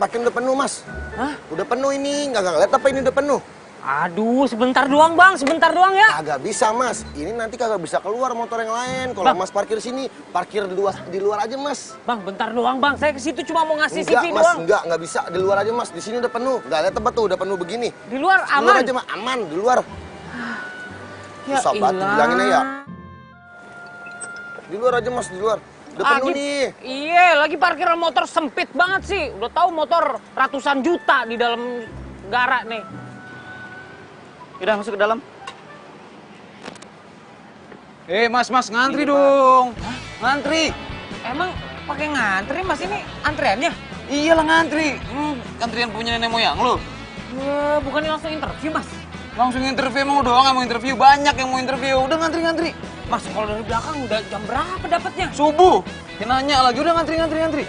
parkir udah penuh, Mas. Hah? Udah penuh ini, nggak ngeliat apa ini udah penuh? Aduh, sebentar doang bang, sebentar doang ya. Kagak bisa, Mas. Ini nanti kagak bisa keluar motor yang lain. Kalau Bang. Mas parkir sini, parkir di luar aja, Mas. Bang, bentar doang bang, saya ke situ cuma mau ngasih Enggak, CV Mas, doang. nggak bisa. Di luar aja, Mas. Di sini udah penuh. Nggak lihat tempat tuh, udah penuh begini. Di luar Di luar aman. aja, Mas. Aman, di luar. Ya Susah banget ilah. dibilanginnya ya. Di luar aja, Mas, di luar. Udah penuh nih. Iya, lagi parkiran motor sempit banget sih. Udah tahu motor ratusan juta di dalam gara nih. Udah masuk ke dalam. Mas, ngantri dong. Hah? Ngantri. Emang pakai ngantri mas, ini antreannya? Iyalah ngantri. Antrian punya nenek moyang lo. Bukannya langsung interview mas? Langsung interview, emang doang yang mau interview. Banyak yang mau interview. Udah ngantri. Mas, kalau dari belakang udah jam berapa dapatnya? Subuh. Ya nanya lagi, udah ngantri.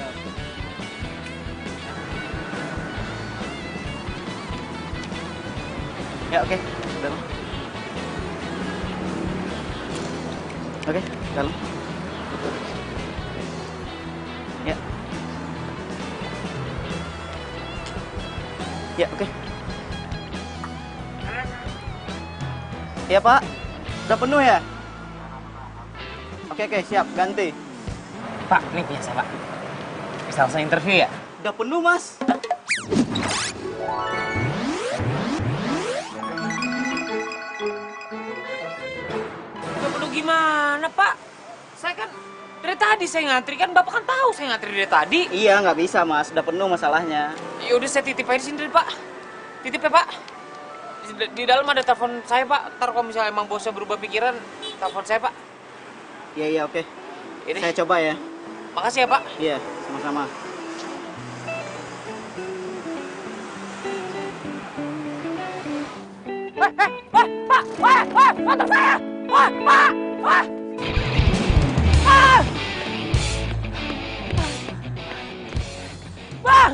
Ya oke, dalam. Oke, dalam. Ya. Ya oke. Iya Pak, udah penuh ya? Oke siap, ganti. Pak, ini punya saya pak. Bisa langsung interview ya? Udah penuh Mas. Udah penuh gimana pak? Saya kan dari tadi saya ngantri, kan bapak kan tahu saya ngantri dari tadi. Iya nggak bisa Mas, udah penuh masalahnya. Yaudah saya titip aja di sini dulu, pak. Titip ya pak. Di dalam ada telepon saya pak. Ntar kalau misalnya emang bosnya berubah pikiran, telepon saya pak. Iya oke. Ini. Saya coba ya. Makasih ya pak. Iya, sama-sama. Wah, motor saya! Wah! Ah! Bang!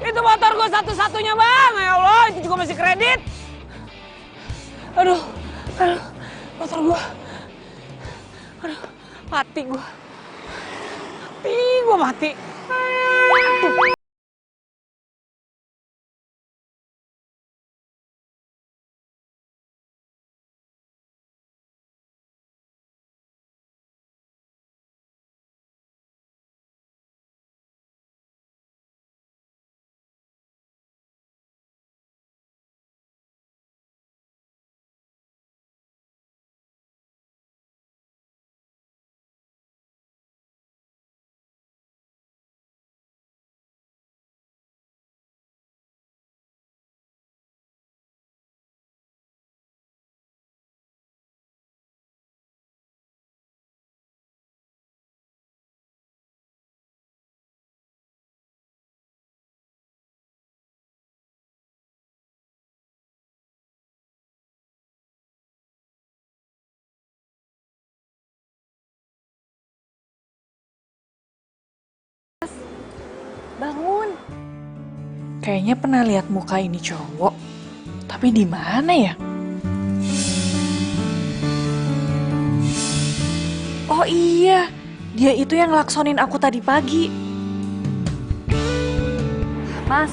Itu motor gue satu-satunya, Bang! Ya Allah, itu juga masih kredit. Aduh, motor gue. Aduh, mati gue. Mati. Bangun. Kayaknya pernah lihat muka ini cowok. Tapi di mana ya? Oh iya, dia itu yang ngelaksonin aku tadi pagi. Mas.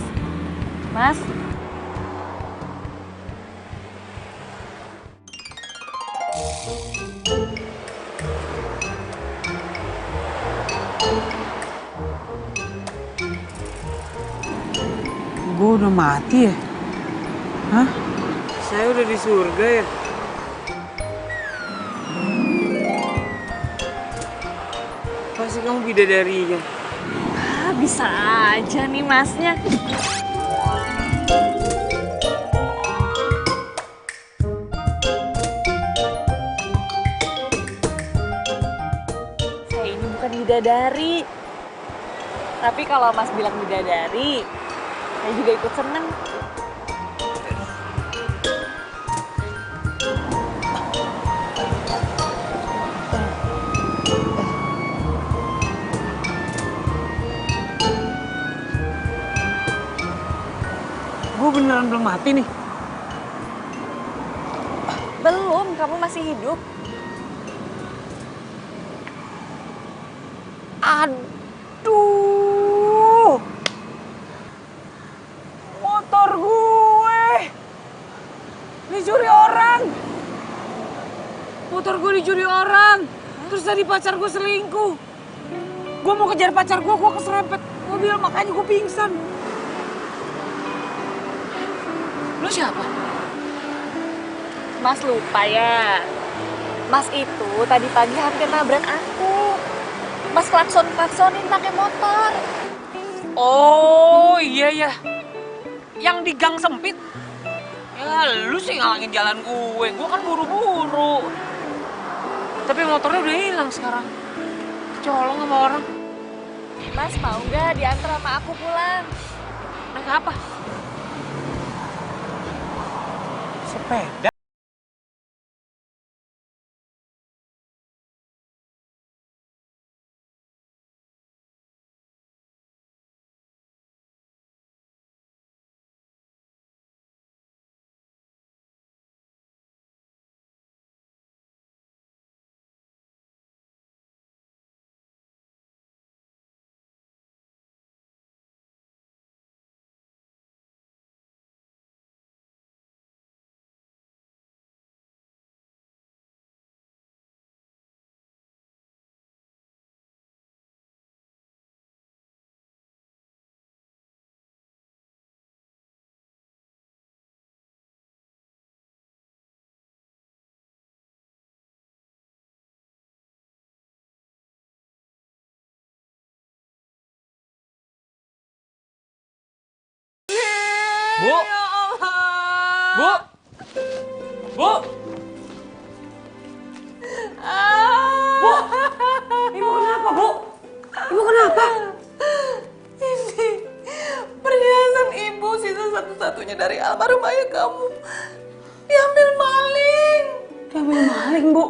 Gue udah mati ya? Hah? Saya udah di surga ya? Pasti kamu bidadarinya. Bisa aja nih masnya. Saya ini bukan bidadari. Tapi kalau mas bilang bidadari, saya juga ikut seneng. Gue beneran belum mati nih. Belum, kamu masih hidup. Aduh. Motor gue dicuri orang. Terus tadi pacar gue selingkuh. Gue mau kejar pacar gue keserempet mobil, makanya gue pingsan. Lu siapa? Mas lupa ya? Mas itu tadi pagi hampir nabrak aku. Mas klakson-klaksonin pakai motor. Oh iya ya. Yang di gang sempit. Ya lu sih ngalangin jalan gue kan buru-buru. Tapi motornya udah hilang sekarang. Kecolong sama orang. Mas mau nggak diantar sama aku pulang? Naik apa? Sepeda? Bu? Bu? Bu? Bu! Ibu kenapa, Bu? Ibu kenapa? Ini perhiasan ibu sisa satu-satunya dari almarhum ayah kamu. Diambil maling. Diambil maling, Bu.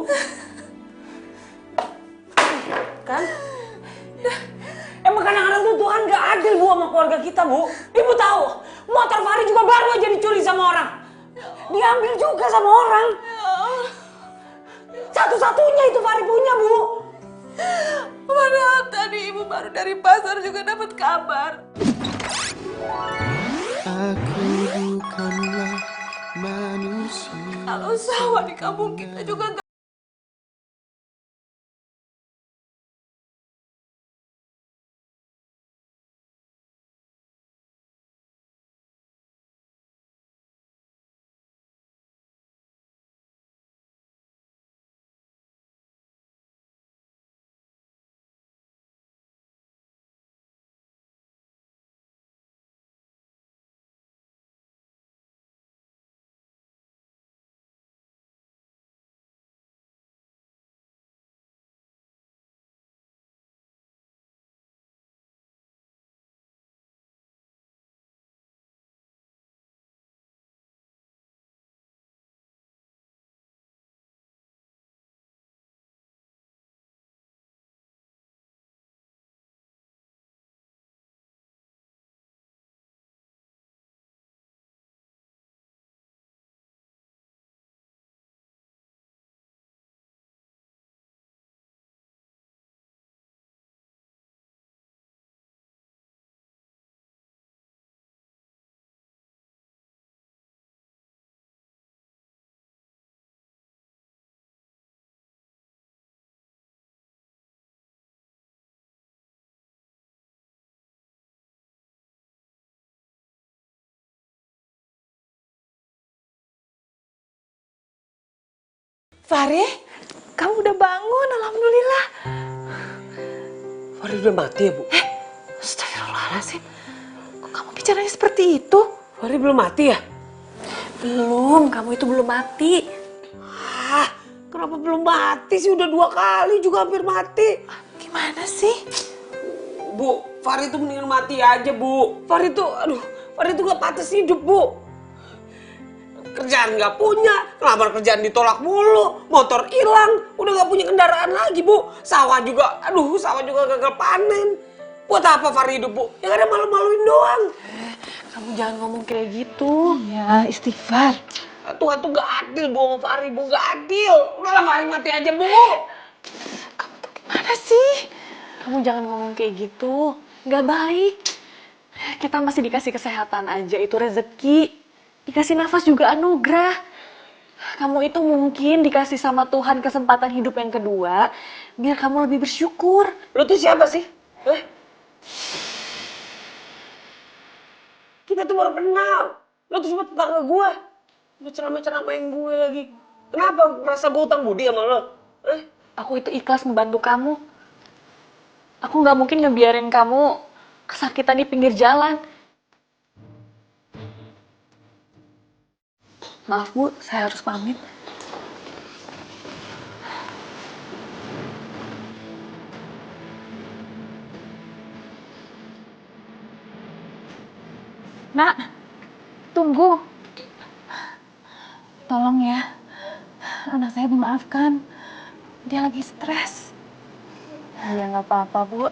Kan? Emang kadang-kadang tuh Tuhan gak adil, Bu, sama keluarga kita, Bu. Ibu tahu, motor Fahri juga baru aja dicuri sama orang. Diambil juga sama orang. Satu-satunya itu Fahri punya, Bu. Padahal tadi ibu baru dari pasar juga dapat kabar. Aku bukanlah manusia. Kalau sawah di kampung kita juga gak... Fahri, kamu udah bangun, alhamdulillah. Fahri udah mati ya, Bu? Astagfirullahaladzim. Kok kamu bicaranya seperti itu? Fahri belum mati ya? Belum, kamu itu belum mati. Ah, kenapa belum mati sih? Udah 2 kali juga hampir mati. Gimana sih? Bu, Fahri itu mendingan mati aja, Bu. Fahri itu gak pantas hidup, Bu. Kerjaan gak punya, ngelamar kerjaan ditolak mulu, motor hilang, udah gak punya kendaraan lagi, Bu. Sawah juga gagal panen. Buat apa Fahri hidup, Bu? Ya ada malu-maluin doang. Kamu jangan ngomong kayak gitu. Ya, istighfar. Tuhan tuh gak adil, Bu, sama Fahri, Bu. Gak adil. Udahlah, Fahri mati aja, Bu. Kamu tuh gimana sih? Kamu jangan ngomong kayak gitu. Gak baik. Kita masih dikasih kesehatan aja, itu rezeki. Dikasih nafas juga anugerah. Kamu itu mungkin dikasih sama Tuhan kesempatan hidup yang kedua, biar kamu lebih bersyukur. Lo tuh siapa sih? Kita tuh baru kenal. Lo tuh cuma tetangga gue. Lo ceramah-ceramahin gue lagi. Kenapa merasa gue utang budi sama lo? Aku itu ikhlas membantu kamu. Aku nggak mungkin ngebiarin kamu kesakitan di pinggir jalan. Maaf Bu, saya harus pamit. Nak, tunggu. Tolong ya, anak saya dimaafkan. Dia lagi stres. Ya nggak apa-apa Bu.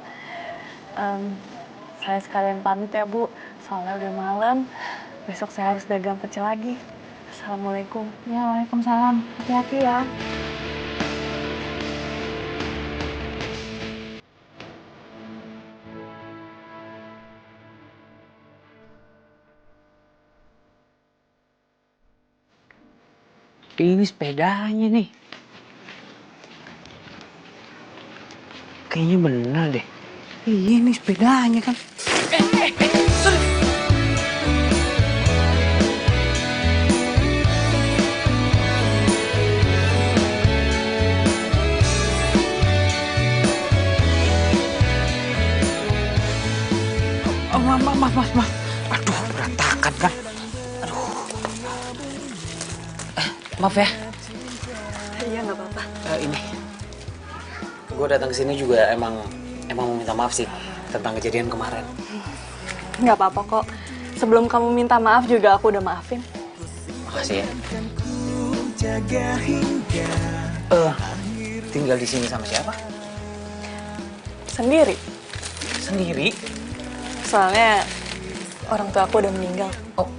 Saya sekalian pamit ya Bu, soalnya udah malam. Besok saya harus dagang pecel lagi. Assalamualaikum. Ya, waalaikumsalam. Hati-hati ya. Ini sepedanya nih. Kayaknya bener deh. Iya nih sepedanya kan. Sorry. Maaf. Aduh, berantakan kan. Aduh. Maaf ya. Iya, nggak apa-apa. Ini. Gue datang ke sini juga emang mau minta maaf sih tentang kejadian kemarin. Nggak apa-apa kok. Sebelum kamu minta maaf juga aku udah maafin. Makasih ya. Tinggal di sini sama siapa? Sendiri. Sendiri? Soalnya orang tua aku udah meninggal. Oh.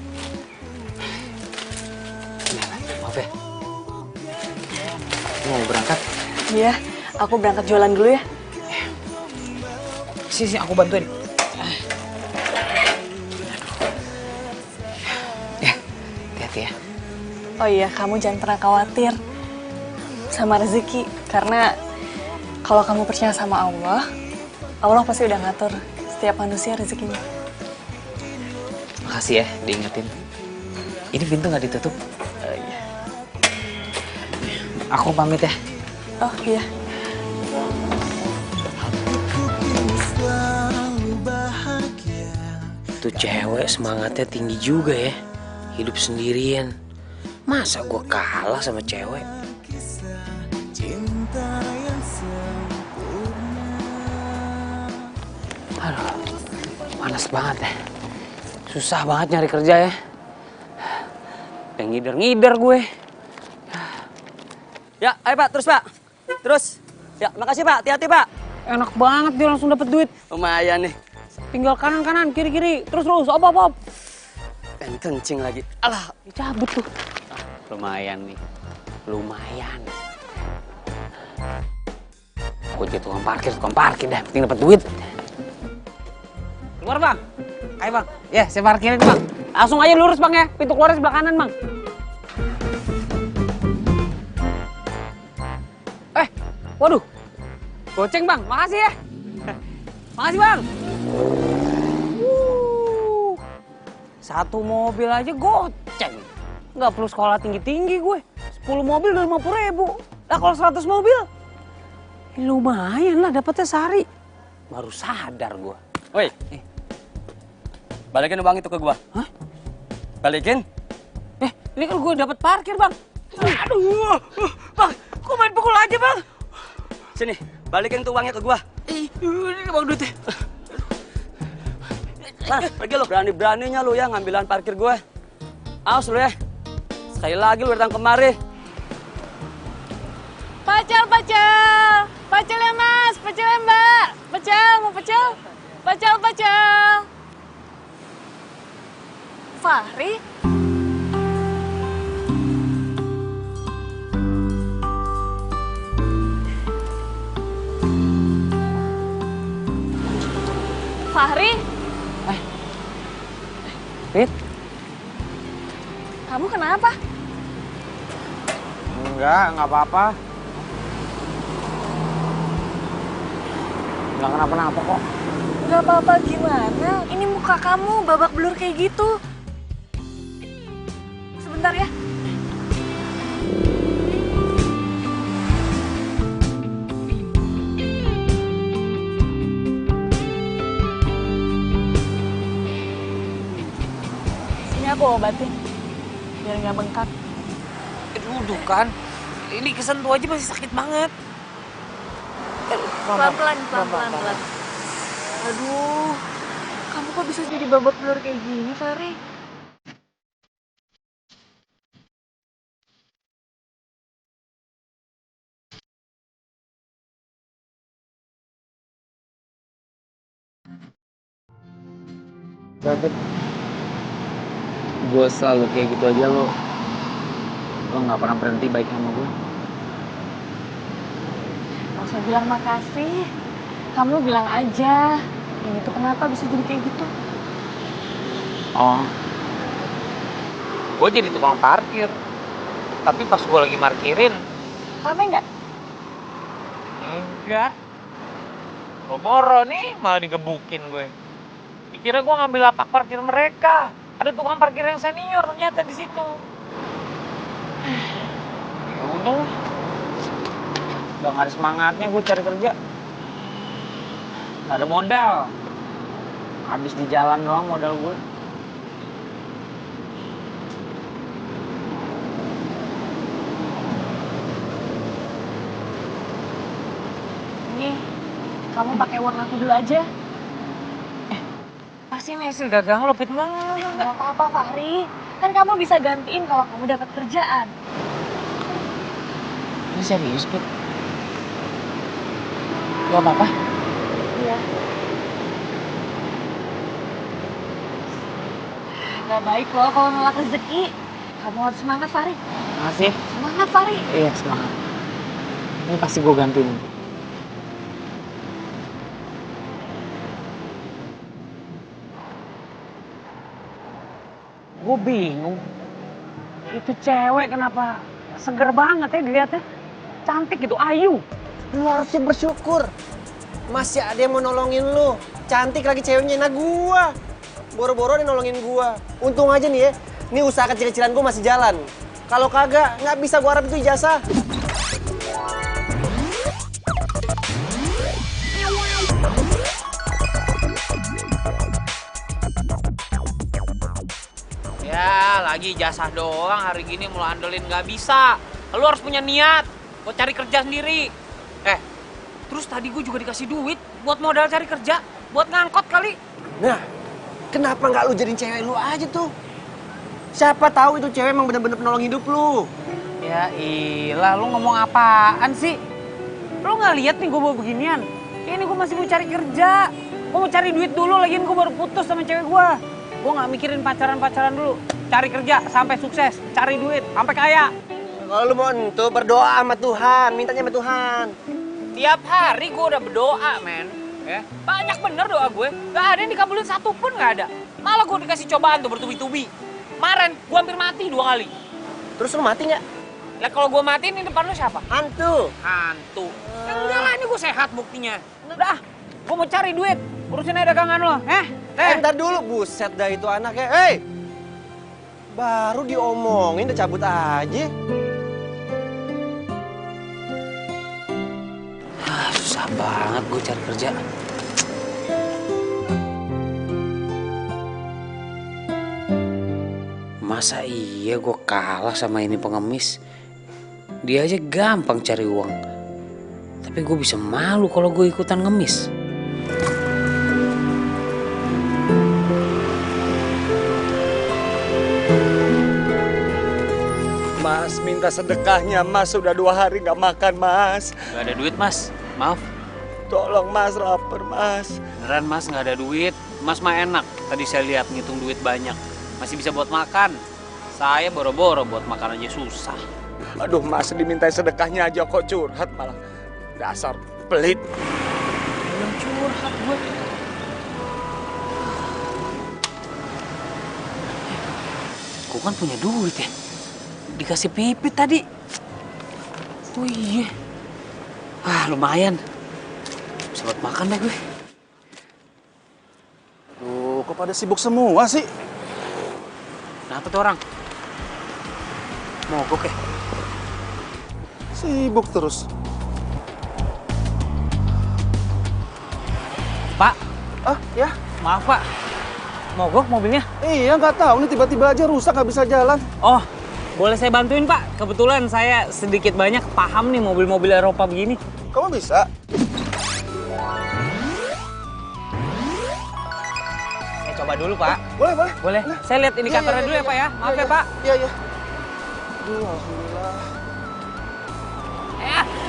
Maaf ya. Mau berangkat? Iya, aku berangkat jualan dulu ya. Sini, aku bantuin. Ya, hati-hati ya. Oh iya, kamu jangan pernah khawatir sama rezeki. Karena kalau kamu percaya sama Allah, Allah pasti udah ngatur setiap manusia rezekinya. Makasih ya, diingetin. Ini pintu nggak ditutup? Iya. Aku pamit ya. Oh iya. Tuh cewek semangatnya tinggi juga ya. Hidup sendirian. Masa gue kalah sama cewek? Aduh, panas banget ya. Susah banget nyari kerja ya. Udah ngider-ngider gue. Ya, ayo Pak, terus Pak. Terus. Ya, makasih Pak, hati-hati Pak. Enak banget dia langsung dapet duit. Lumayan nih. Tinggal kanan-kanan, kiri-kiri. Terus, op. Dan kencing lagi. Alah, Dicabut tuh. Lumayan nih. Lumayan. Gue jadi tukang parkir dah. Penting dapet duit. Keluar bang. Ayo bang. Ya, saya parkirin bang. Langsung aja lurus bang ya. Pintu keluarnya sebelah kanan bang. Waduh. Goceng bang. Makasih ya. Makasih bang. Satu mobil aja goceng. Nggak perlu sekolah tinggi-tinggi gue. 10 mobil udah 50.000. Lah kalau 100 mobil, lumayan lah dapetnya sehari. Baru sadar gue. woi. Balikin uang itu ke gua. Hah? Balikin. Ini kan gue dapet parkir bang. Aduh, bang, kok main pukul aja bang? Sini, balikin tuh uangnya ke gua. Ini bang duitnya. Nah, pergi lu. Berani-beraninya lu ya ngambilan parkir gue. Awas lu ya. Sekali lagi lu datang kemari. Pecel. Pecel ya mas, pecel ya mbak. Pecel, mau pecel? Pecel. Fahri? Fahri? Rit, Kamu kenapa? Enggak apa-apa. Enggak kenapa-napa kok. Gak apa-apa gimana? Ini muka kamu babak belur kayak gitu. Sebentar ya. Sini aku obatin. Biar nggak bengkak. Duduk kan. Ini kesentuh aja masih sakit banget. Pelan-pelan. Aduh, kamu kok bisa jadi babak belur kayak gini, Fari? David, gue selalu kayak gitu aja lo nggak pernah berhenti baik sama gue. Gak usah bilang makasih. Kamu bilang aja, ini tuh kenapa bisa jadi kayak gitu? Oh. Gue jadi tukang parkir. Tapi pas gue lagi parkirin. Rame nggak? Enggak. Boro nih malah digebukin gue. Dikira gue ngambil lapak parkir mereka. Ada tukang parkir yang senior ternyata di situ. Ya udah. Udah gak ada semangatnya gue cari kerja. Gak ada modal. Habis di jalan doang modal gue. Nih, kamu pakai uang aku dulu aja. Pasti hasil dagang lo, Pit. Gak apa-apa, Fahri. Kan kamu bisa gantiin kalau kamu dapat kerjaan. Ini serius, Pit? Gak apa-apa? Iya. Gak baik loh kalau nolak rezeki. Kamu harus semangat, Fahri. Makasih. Semangat, Fahri. Iya, semangat. Ini pasti gue gantiin. Gue bingung. Itu cewek kenapa seger banget ya dilihatnya. Cantik gitu, ayu. Lu harusnya bersyukur. Masih ada yang mau nolongin lu. Cantik lagi ceweknya, nah gua. Boro-boro dia nolongin gua. Untung aja nih ya, nih usaha kecil-kecilan gua masih jalan. Kalau kagak, nggak bisa gua harap itu ijazah. Ya, lagi ijazah doang hari gini mau andelin nggak bisa. Lu harus punya niat buat cari kerja sendiri. Terus tadi gue juga dikasih duit buat modal cari kerja, buat ngangkot kali. Nah, kenapa nggak lu jadiin cewek lu aja tuh? Siapa tahu itu cewek emang bener-bener penolong hidup lu. Ya ilah, lu ngomong apaan sih? Lu nggak lihat nih gue bawa beginian? Ini gue masih mau cari kerja. Gue mau cari duit dulu, lagian gue baru putus sama cewek gue. Gue nggak mikirin pacaran-pacaran dulu. Cari kerja sampai sukses, cari duit sampai kaya. Kalau lu mau entu, berdoa sama Tuhan, mintanya sama Tuhan. Tiap hari gue udah berdoa, men. Ya, banyak bener doa gue. Gak ada yang dikabulin satu pun gak ada. Malah gue dikasih cobaan tuh bertubi-tubi. Kemarin gue hampir mati 2 kali. Terus lu mati nggak? Lah kalau gue mati ini depan lu siapa? Hantu. Hantu. Ya udah lah, ini gue sehat buktinya. Udah, gue mau cari duit. Urusin aja dagangan lo, Ntar dulu, buset dah itu anaknya. Hei! Baru diomongin udah cabut aja. Susah banget gue cari kerja. Masa iya gue kalah sama ini pengemis? Dia aja gampang cari uang. Tapi gue bisa malu kalau gue ikutan ngemis. Mas, minta sedekahnya, Mas. Sudah 2 hari nggak makan, Mas. Gak ada duit, Mas. Maaf. Tolong, Mas. Lapar, Mas. Beneran, Mas, nggak ada duit. Mas mah enak. Tadi saya lihat ngitung duit banyak. Masih bisa buat makan. Saya boro-boro buat makan aja susah. Aduh, Mas, diminta sedekahnya aja kok curhat malah. Dasar pelit. Belum curhat gue. Gue kan punya duit ya. Dikasih Pipit tadi. Oh iya. Lumayan. Bisa buat makan deh gue. Duh, kok pada sibuk semua sih? Kenapa tuh orang? Mogok ya? Sibuk terus. Pak, Ya? maaf Pak. Mogok mobilnya? Iya, nggak tahu nih tiba-tiba aja rusak nggak bisa jalan. Oh, boleh saya bantuin Pak? Kebetulan saya sedikit banyak paham nih mobil-mobil Eropa begini. Kamu bisa? Saya coba dulu Pak. Boleh, boleh. Boleh? Saya lihat indikatornya dulu ya Pak ya. Maaf ya Pak. Iya, iya. Aduh, alhamdulillah.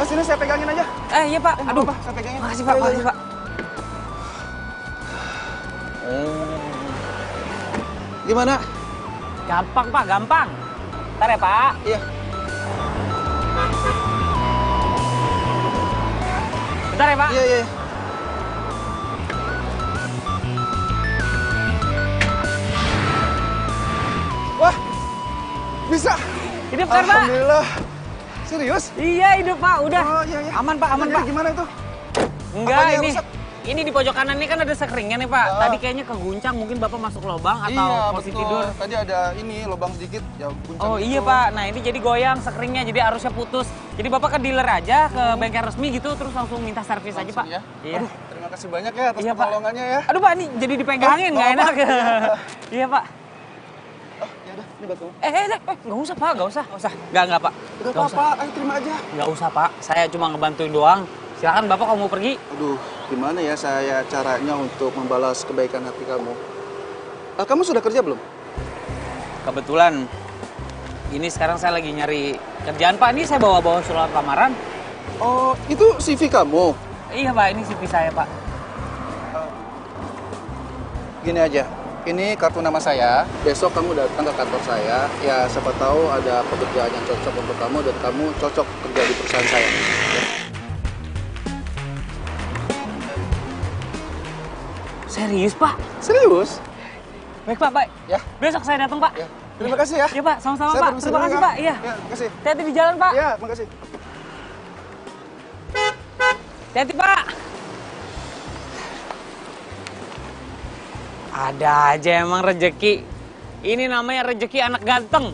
Sini saya pegangin aja. Iya Pak. Aduh, Apa, saya pegangin. makasih Pak, Iya, iya, makasih iya. Pak. Gimana? Gampang Pak, gampang. Ntar ya Pak. Iya. Bentar ya Pak. Iya, iya. Wah, bisa. Hidup kan Pak? Alhamdulillah. Serius? Iya hidup Pak, udah. Oh, iya, iya. Aman Pak, aman Iya, Pak. Gimana itu? Enggak, Apanya yang ini. rusak? Ini di pojok kanan ini kan ada sekringnya nih Pak. Tadi kayaknya keguncang, mungkin Bapak masuk lubang atau Iya, posisi betul. tidur. Tadi ada ini lubang sedikit, ya guncang Oh gitu. iya Pak, nah ini jadi goyang sekringnya, jadi arusnya putus. Jadi Bapak ke dealer aja, ke bengkel resmi gitu, terus langsung minta servis aja Pak. Ya? Iya. Aduh, terima kasih banyak ya atas Iya, Pak. pertolongannya ya. Aduh Pak, ini jadi dipegangin, nggak enak. Iya Pak. Ya udah, ini buat kamu. Nggak usah Pak, nggak usah. Nggak Pak. Udah Nggak usah. apa-apa, ayo terima aja. Nggak usah Pak, saya cuma ngebantuin doang. Silakan Bapak kalau mau pergi. Aduh, gimana ya saya caranya untuk membalas kebaikan hati kamu? Kamu sudah kerja belum? Kebetulan, ini sekarang saya lagi nyari kerjaan Pak. Ini saya bawa-bawa surat lamaran. Oh, itu CV kamu? Iya Pak, ini CV saya Pak. Gini aja, ini kartu nama saya. Besok kamu datang ke kantor saya. Ya, siapa tahu ada pekerjaan yang cocok untuk kamu dan kamu cocok kerja di perusahaan saya. Ya. Serius Pak? Serius? Baik Pak, baik. Ya. Besok saya datang Pak. Ya. Terima kasih ya. Iya Pak, sama-sama Saya Pak. permisi Terima dulu kasih ya. Pak. Iya. Ya, terima kasih. Hati-hati di jalan Pak. Ya, terima kasih. Hati-hati Pak. Ada aja emang rejeki. Ini namanya rejeki anak ganteng.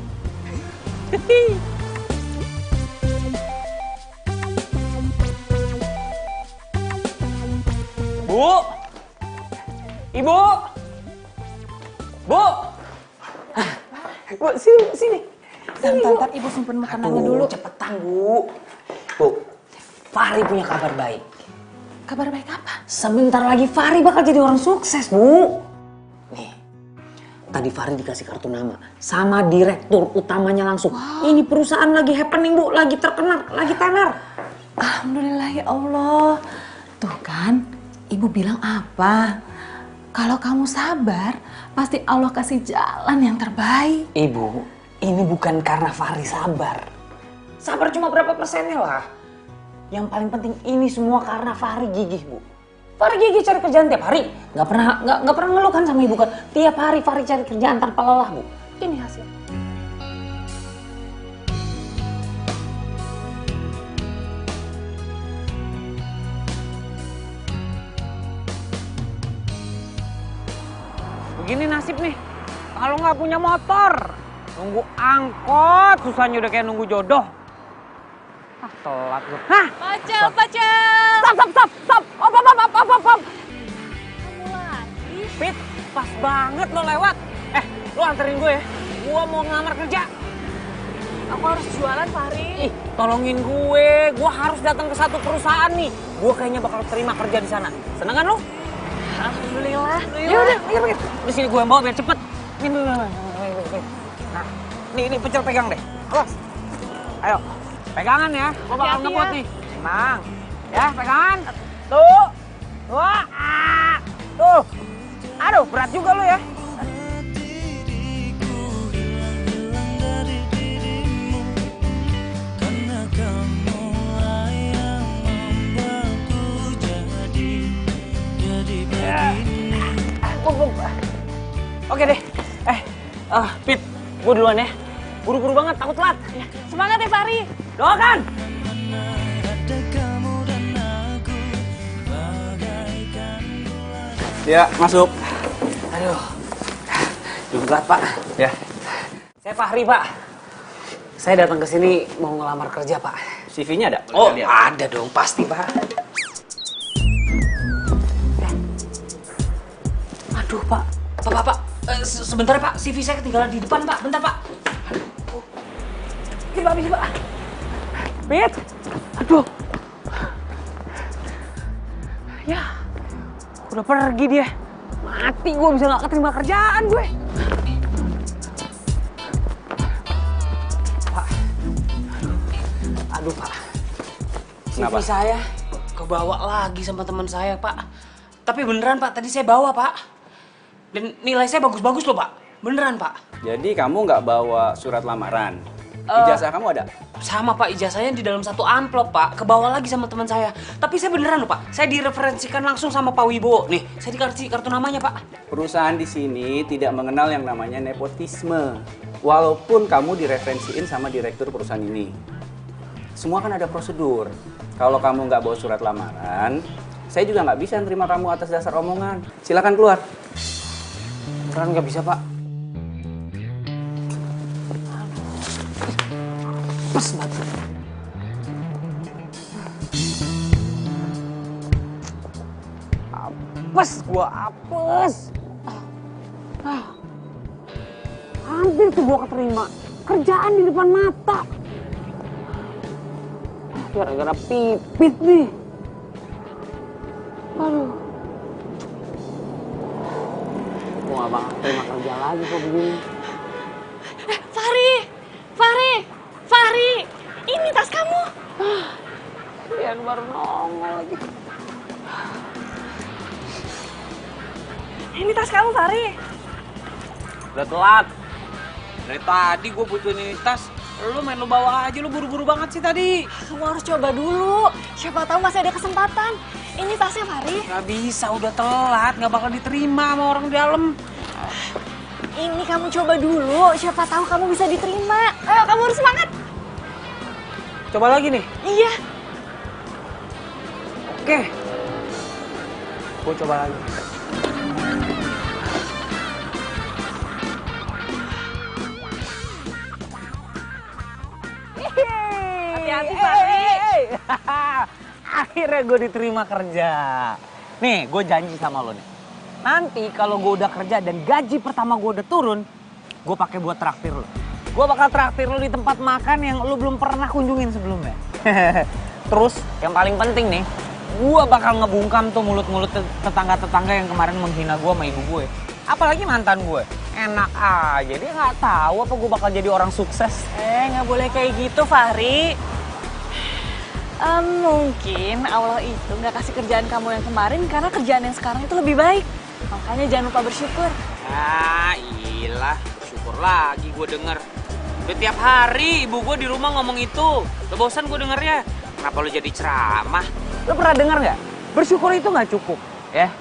Bu. Ibu. Bu. Bu, sini. Bentar, Ibu simpen makanannya dulu. Cepetan, Bu. Bu, Fahri punya kabar baik. Kabar baik apa? Sebentar lagi Fahri bakal jadi orang sukses, Bu. Nih, tadi Fahri dikasih kartu nama sama direktur utamanya langsung. Ini perusahaan lagi happening, Bu. Lagi terkenal, lagi tenar. Alhamdulillah ya Allah. Tuh kan, Ibu bilang apa? Kalau kamu sabar, pasti Allah kasih jalan yang terbaik. Ibu, ini bukan karena Fahri sabar. Sabar cuma berapa persennya lah. Yang paling penting ini semua karena Fahri gigih, Bu. Fahri gigih cari kerjaan tiap hari. Nggak pernah ngeluh kan sama ibu kan. Tiap hari Fahri cari kerjaan tanpa lelah, Bu. Ini hasil. Begini nasib nih, kalau nggak punya motor, nunggu angkot, susahnya udah kayak nunggu jodoh. Ah, telat gue. Hah? Pacel. Stop. Op. Kamu lagi? Pit, pas banget lo lewat. Lo anterin gue ya. Gue mau ngelamar kerja. Aku harus jualan, Fahri. Ih, tolongin gue. Gue harus datang ke satu perusahaan nih. Gue kayaknya bakal terima kerja di sana. Seneng kan lo? Alhamdulillah. Ya udah, ayo. Di sini gue yang bawa biar cepet. Ini. Nah, ini pecel pegang deh. Awas. Ayo, pegangan ya. Gue bakal Hati-hati ngebut ya. nih. Tenang. Ya, pegangan. Tuh. Wah. Tuh. Aduh, berat juga lo ya. Oke deh. Pit, gue duluan ya. Buru-buru banget, takut telat. Semangat ya, Fahri. Doakan. Ya, masuk. Aduh. Juga Pak. Ya. Saya Fahri Pak. Saya datang ke sini mau ngelamar kerja Pak. CV-nya ada? Oh ada dong pasti Pak. Aduh Pak. Pak. Sebentar Pak. CV saya ketinggalan di depan Pak. Bentar Pak. Bisa Pak. Pit. Aduh. Ya. Udah pergi dia. Mati gue bisa nggak keterima kerjaan gue. Pak. Aduh Pak. CV saya kebawa lagi sama teman saya Pak. Tapi beneran Pak, tadi saya bawa Pak. Dan nilai saya bagus-bagus loh Pak. Beneran Pak. Jadi kamu nggak bawa surat lamaran? Ijazah kamu ada? Sama Pak, ijazahnya di dalam satu amplop Pak. Kebawa lagi sama teman saya. Tapi saya beneran loh Pak. Saya direferensikan langsung sama Pak Wibowo. Nih, saya dikasih kartu namanya Pak. Perusahaan di sini tidak mengenal yang namanya nepotisme. Walaupun kamu direferensiin sama direktur perusahaan ini. Semua kan ada prosedur. Kalau kamu nggak bawa surat lamaran, saya juga nggak bisa nerima kamu atas dasar omongan. Silakan keluar. Beneran nggak bisa Pak. Apes banget. Apes, gua apes. Hampir tuh gua keterima. Kerjaan di depan mata. Gara-gara pipit nih. Aduh. Gua gak bakal terima kerja lagi kok begini. Fahri, ini tas kamu. Ian baru nongol lagi. Ini tas kamu, Fahri. Udah telat. Dari tadi gue butuhin ini tas. Lu main lu bawa aja, lu buru-buru banget sih tadi. Kamu harus coba dulu. Siapa tahu masih ada kesempatan. Ini tasnya, Fahri. Gak bisa, udah telat. Gak bakal diterima sama orang di dalam. Ini kamu coba dulu. Siapa tahu kamu bisa diterima. Ayo, kamu harus semangat. Coba lagi nih? Iya. Oke. Gue coba lagi. Hati-hati, Fahri. Akhirnya gue diterima kerja. Nih, gue janji sama lo nih. Nanti kalau gue udah kerja dan gaji pertama gue udah turun, gue pakai buat traktir lo. Gue bakal traktir lo di tempat makan yang lo belum pernah kunjungin sebelumnya. Terus, yang paling penting nih, gue bakal ngebungkam tuh mulut-mulut tetangga-tetangga yang kemarin menghina gue sama ibu gue. Apalagi mantan gue. Enak aja, dia nggak tahu apa gue bakal jadi orang sukses. Nggak boleh kayak gitu, Fahri. Mungkin Allah itu nggak kasih kerjaan kamu yang kemarin karena kerjaan yang sekarang itu lebih baik. Makanya jangan lupa bersyukur. Ah, iyalah. Bersyukur lagi gue denger. Udah tiap hari ibu gue di rumah ngomong itu. Udah bosan gue dengernya. Kenapa lu jadi ceramah? Lu pernah denger nggak? Bersyukur itu nggak cukup, ya.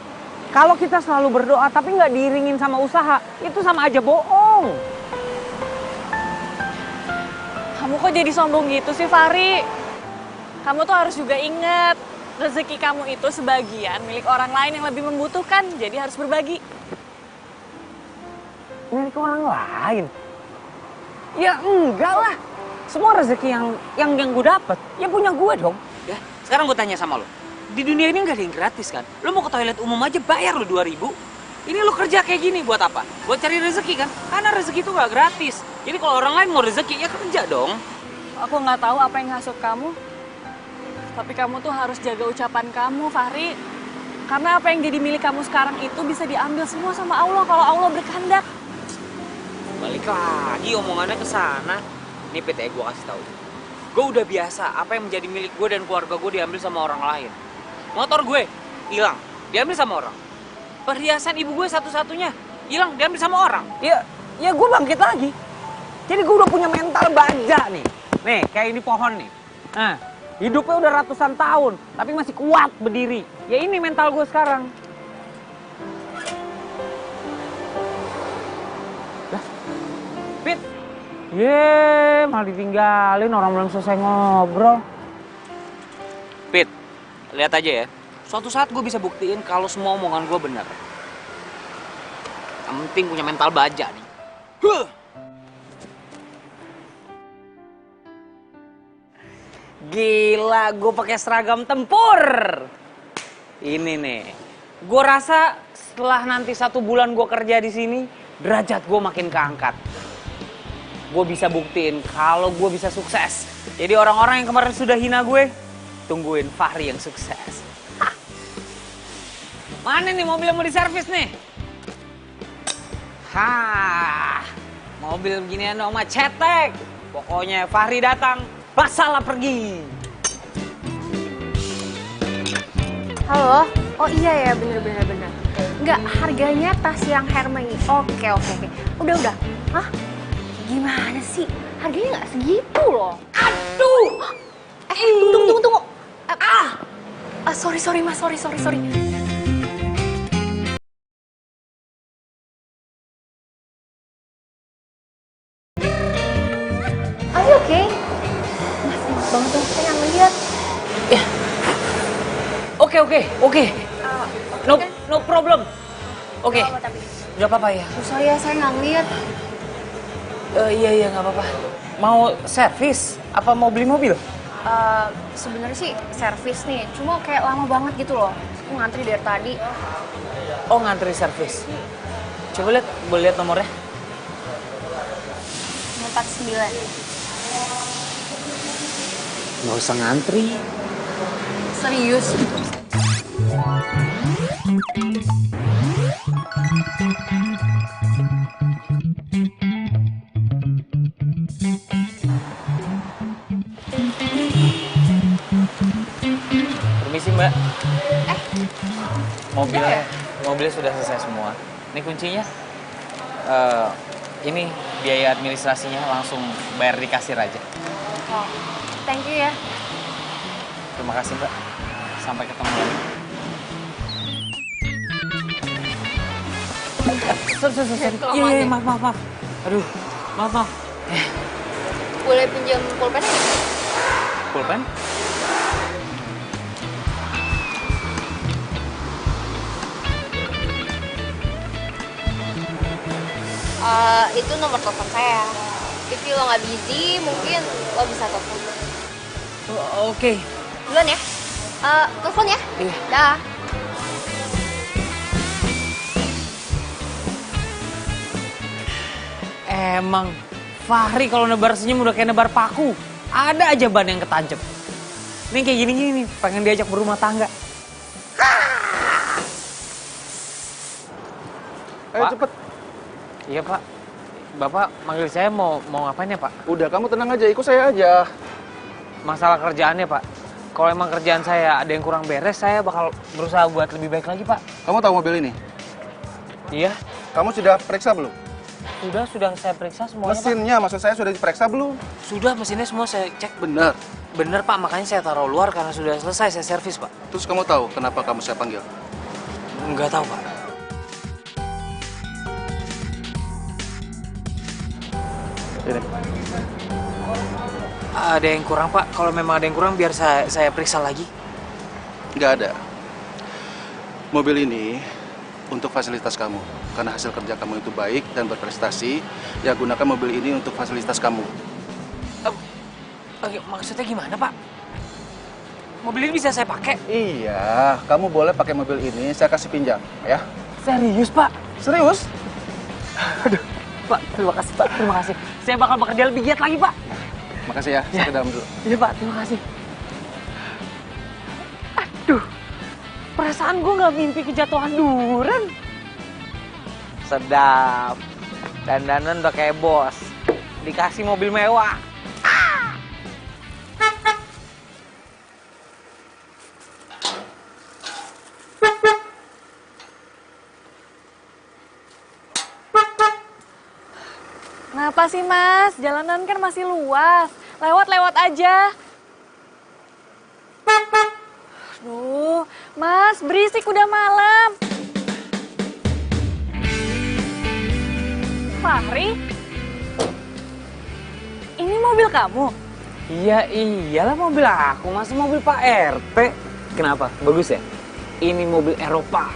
Kalau kita selalu berdoa tapi nggak diiringin sama usaha, itu sama aja bohong. Kamu kok jadi sombong gitu sih, Fahri? Kamu tuh harus juga ingat, rezeki kamu itu sebagian milik orang lain yang lebih membutuhkan, jadi harus berbagi. Milik orang lain? Ya enggak lah. Semua rezeki yang gue dapet, ya punya gue dong. Ya, sekarang gue tanya sama lo. Di dunia ini nggak ada yang gratis kan? Lo mau ke toilet umum aja bayar lo 2.000. Ini lo kerja kayak gini buat apa? Buat cari rezeki kan? Karena rezeki itu nggak gratis. Jadi kalau orang lain mau rezeki ya kerja dong. Aku nggak tahu apa yang ngasut kamu. Tapi kamu tuh harus jaga ucapan kamu, Fahri. Karena apa yang jadi milik kamu sekarang itu bisa diambil semua sama Allah kalau Allah berkehendak. Balik lagi omongannya ke sana. Nih PT gue kasih tahu. Gue udah biasa apa yang menjadi milik gue dan keluarga gue diambil sama orang lain. Motor gue hilang, diambil sama orang. Perhiasan ibu gue satu-satunya hilang, diambil sama orang. Ya gue bangkit lagi. Jadi gue udah punya mental baja nih. Nih, kayak ini pohon nih. Nah, hidupnya udah ratusan tahun, tapi masih kuat berdiri. Ya ini mental gue sekarang. Lah, Pit. Malah ditinggalin, orang belum selesai ngobrol. Pit, lihat aja ya. Suatu saat gue bisa buktiin kalau semua omongan gue benar. Yang penting punya mental baja nih. Gila, gue pakai seragam tempur. Ini nih, gue rasa setelah nanti 1 bulan gue kerja di sini, derajat gue makin keangkat. Gue bisa buktiin kalau gue bisa sukses. Jadi orang-orang yang kemarin sudah hina gue, tungguin Fahri yang sukses. Hah. Mana nih mobil yang mau diservis nih? Hah, mobil beginian dong mah cetek. Pokoknya Fahri datang, Basalah pergi. Halo? Oh iya ya, bener. Enggak, harganya tas yang Hermes. Oke. Udah. Hah? Gimana sih? Harganya nggak segitu loh. Aduh! Tunggu. Sorry mas, sorry. Are you okay? Mas, maaf banget tuh, saya nggak ngeliat. Oke. No problem. Oke. Udah apa-apa ya? Sorry ya, saya nggak ngeliat. Iya nggak apa-apa. Mau servis? Apa mau beli mobil? Sebenarnya sih servis nih, cuma kayak lama banget gitu loh. Aku ngantri dari tadi. Oh, ngantri servis. Coba lihat, boleh lihat nomornya? 49. Nggak usah ngantri. Serius? Permisi Mbak. Mobilnya sudah selesai semua. Ini kuncinya. Ini biaya administrasinya langsung bayar di kasir aja. Oh, thank you ya. Terima kasih Mbak. Sampai ketemu lagi. Sorry. Iya, maaf. Aduh, maaf. Boleh pinjam pulpennya nggak? Pulpen? Itu nomor telepon saya. If lo nggak busy, mungkin lo bisa telepon. Oke. Duluan ya. Telepon ya. Iya. Dah. Emang Fahri kalau nebar senyum udah kayak nebar paku. Ada aja ban yang ketancep. Nih kayak gini nih, pengen diajak berumah tangga. Ayo Pak. cepet. Iya Pak. Bapak manggil saya mau ngapain ya Pak? Udah, kamu tenang aja, ikut saya aja. Masalah kerjaannya Pak. Kalau emang kerjaan saya ada yang kurang beres, saya bakal berusaha buat lebih baik lagi Pak. Kamu tahu mobil ini? Iya. Kamu sudah periksa belum? Sudah saya periksa semuanya Mesinnya, maksud saya sudah diperiksa belum? Pak. Sudah, mesinnya semua saya cek. Benar. Bener Pak, makanya saya taruh luar karena sudah selesai saya servis Pak. Terus kamu tahu kenapa kamu saya panggil? Nggak tahu Pak. Ini. Ada yang kurang Pak, kalau memang ada yang kurang biar saya periksa lagi. Nggak ada. Mobil ini untuk fasilitas kamu. Karena hasil kerja kamu itu baik dan berprestasi, ya gunakan mobil ini untuk fasilitas kamu. Maksudnya gimana Pak? Mobil ini bisa saya pakai? Iya, kamu boleh pakai mobil ini, saya kasih pinjam, ya. Serius Pak? Serius? Aduh, Pak, terima kasih Pak, terima kasih. Saya bakal bekerja lebih giat lagi Pak. Makasih ya, saya ke dalam dulu. Iya Pak, terima kasih. Aduh, perasaan gue nggak mimpi kejatuhan duren. Sedap, dandanan udah kayak bos, dikasih mobil mewah. Kenapa sih Mas? Jalanan kan masih luas. Lewat-lewat aja. Aduh, Mas, berisik udah malam. Fahri? Ini mobil kamu? Iya, iyalah mobil aku, masa mobil Pak RT. Kenapa? Bagus ya? Ini mobil Eropa.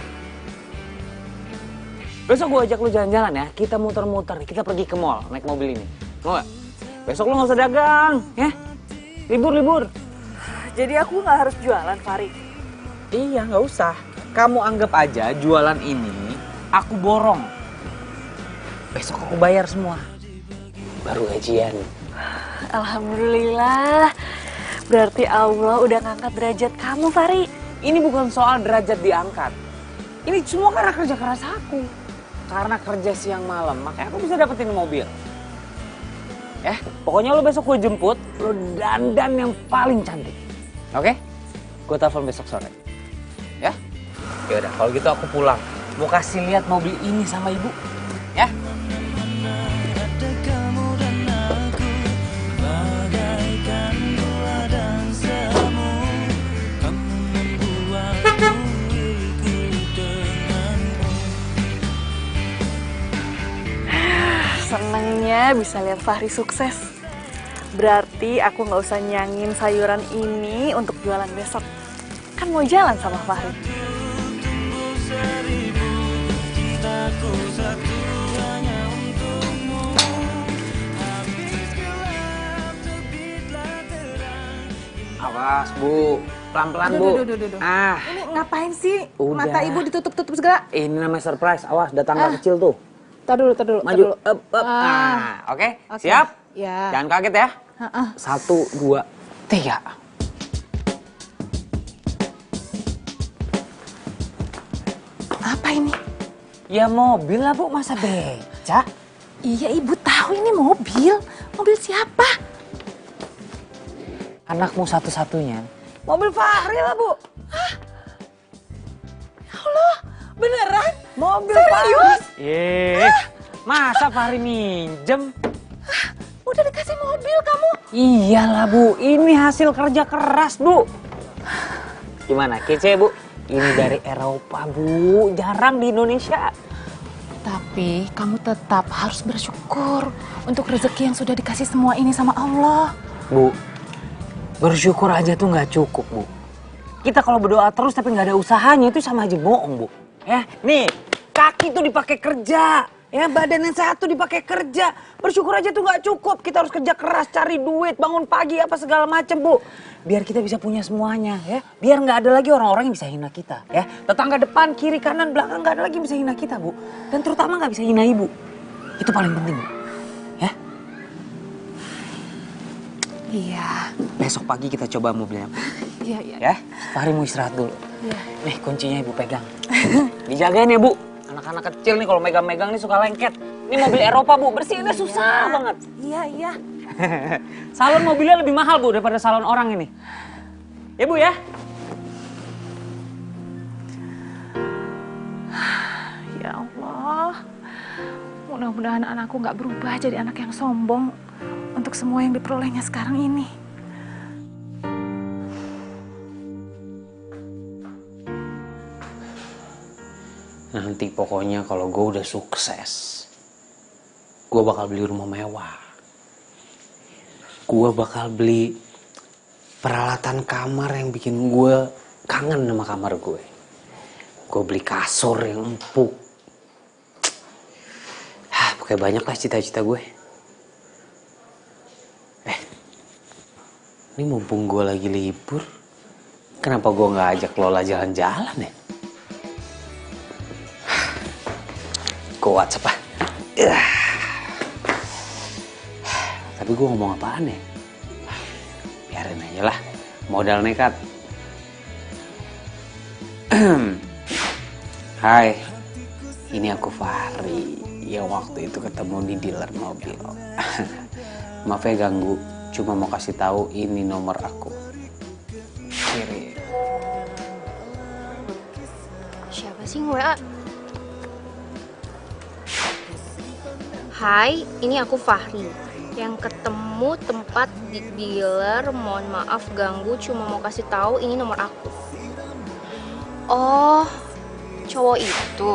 Besok gue ajak lu jalan-jalan ya, kita muter-muter, kita pergi ke mall naik mobil ini. Mau gak? Besok lu gak usah dagang, ya? Libur-libur. Jadi aku nggak harus jualan, Fari? Iya, nggak usah. Kamu anggap aja jualan ini aku borong. Besok aku bayar semua. Baru gajian. Alhamdulillah. Berarti Allah udah ngangkat derajat kamu, Fari. Ini bukan soal derajat diangkat. Ini semua karena kerja keras aku. Karena kerja siang malam, makanya aku bisa dapetin mobil. Pokoknya lo besok gue jemput, lo dandan yang paling cantik. Oke? Gue telepon besok sore. Ya? Yaudah, kalau gitu aku pulang. Mau kasih lihat mobil ini sama ibu. Ya? Senengnya bisa lihat Fahri sukses. Berarti aku nggak usah nyangin sayuran ini untuk jualan besok. Kan mau jalan sama Fahri. Awas, Bu. Pelan-pelan, Bu. Duh. Ini ngapain sih? Udah. Mata ibu ditutup-tutup segala. Ini namanya surprise. Awas, ada tangga kecil tuh. Tar dulu. Maju. Up. Nah, oke. Siap? Ya. Jangan kaget ya. 1, 2, 3. Apa ini? Ya mobil lah, Bu. Masa beca? Iya, ibu tahu ini mobil. Mobil siapa? Anakmu satu-satunya. Mobil Fahri lah, Bu. Hah? Ya Allah, beneran? Mobil serius? Fahri. Masa Fahri minjem? Udah dikasih mobil kamu? Iyalah, Bu. Ini hasil kerja keras, Bu. Gimana, kece, Bu? Ini dari Eropa, Bu. Jarang di Indonesia. Tapi kamu tetap harus bersyukur untuk rezeki yang sudah dikasih semua ini sama Allah. Bu, bersyukur aja tuh nggak cukup, Bu. Kita kalau berdoa terus tapi nggak ada usahanya itu sama aja bohong, Bu. Ya, nih, kaki tuh dipakai kerja. Ya, badan yang sehat tuh dipakai kerja. Bersyukur aja tuh nggak cukup. Kita harus kerja keras, cari duit, bangun pagi apa segala macem, Bu. Biar kita bisa punya semuanya, ya. Biar nggak ada lagi orang-orang yang bisa hina kita, ya. Tetangga depan, kiri, kanan, belakang nggak ada lagi yang bisa hina kita, Bu. Dan terutama nggak bisa hina ibu. Itu paling penting, Bu. Ya. Iya. Besok pagi kita coba mobilnya. Iya. Ya, Fahri mau istirahat dulu. Iya. Nih kuncinya ibu pegang. Dijagain ya, Bu. Anak-anak kecil nih kalau megang-megang nih suka lengket. Ini mobil Eropa, Bu. Bersihinnya susah banget. Iya. Salon mobilnya lebih mahal, Bu, daripada salon orang ini. Ya, Bu, ya? Ya Allah. Mudah-mudahan anakku nggak berubah jadi anak yang sombong untuk semua yang diperolehnya sekarang ini. Nanti pokoknya kalau gue udah sukses, gue bakal beli rumah mewah. Gue bakal beli peralatan kamar yang bikin gue kangen sama kamar gue. Gue beli kasur yang empuk. Pokoknya banyak lah cita-cita gue. Ini mumpung gue lagi libur, kenapa gue nggak ajak Lola jalan-jalan ya? Gue WhatsApp ah. Tapi gue ngomong apaan ya? Biarin aja lah, modal nekat. Hai, ini aku Fahri yang waktu itu ketemu di dealer mobil. Maaf ya ganggu, cuma mau kasih tahu ini nomor aku. Kirim. Siapa sih WA? Hai, ini aku Fahri yang ketemu tempat di dealer. Mohon maaf ganggu, cuma mau kasih tahu ini nomor aku. Oh, cowok itu.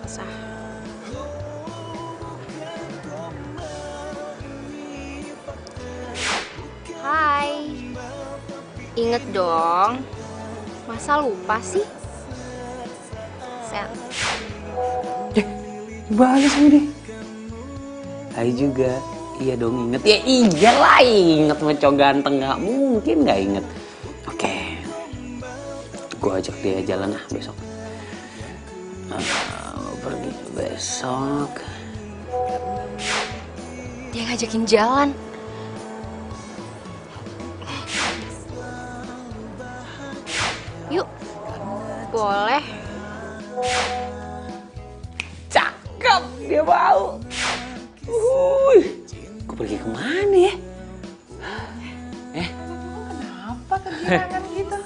Sah. Hai. Ingat dong. Masa lupa sih? Sen. Balas ini. Hai juga. Iya dong inget. Ya iyalah inget sama cowok ganteng, nggak mungkin nggak inget. Oke. Gue ajak dia jalan besok. Pergi besok. Dia ngajakin jalan. Yuk. Boleh. Cakep, dia mau. Gue pergi kemana ya? Kenapa kegirangan gitu?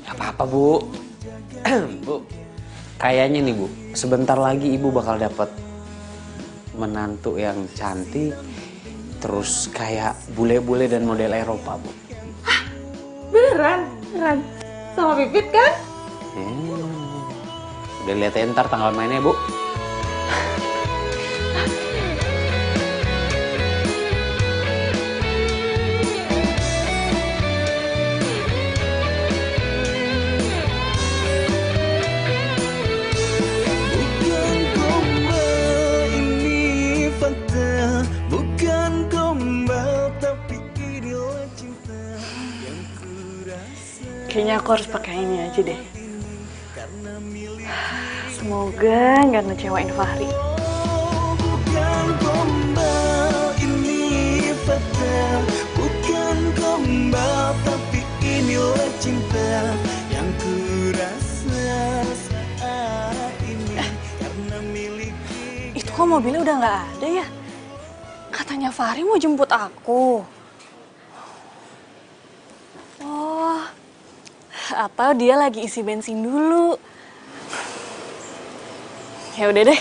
Gak apa-apa, Bu. Bu, kayaknya nih, Bu, sebentar lagi Ibu bakal dapat menantu yang cantik, terus kayak bule-bule dan model Eropa, Bu. Beneran? Beneran? Sama Pipit kan? Udah lihat ya ntar tanggal mainnya, Bu. Kayaknya aku harus pakai ini aja deh. Semoga nggak ngecewain Fahri. Bukan gombal tapi inilah cinta yang kurasa saat ini karena miliki. Itu kok mobilnya udah nggak ada ya? Katanya Fahri mau jemput aku. Oh, atau dia lagi isi bensin dulu. Ya udah deh.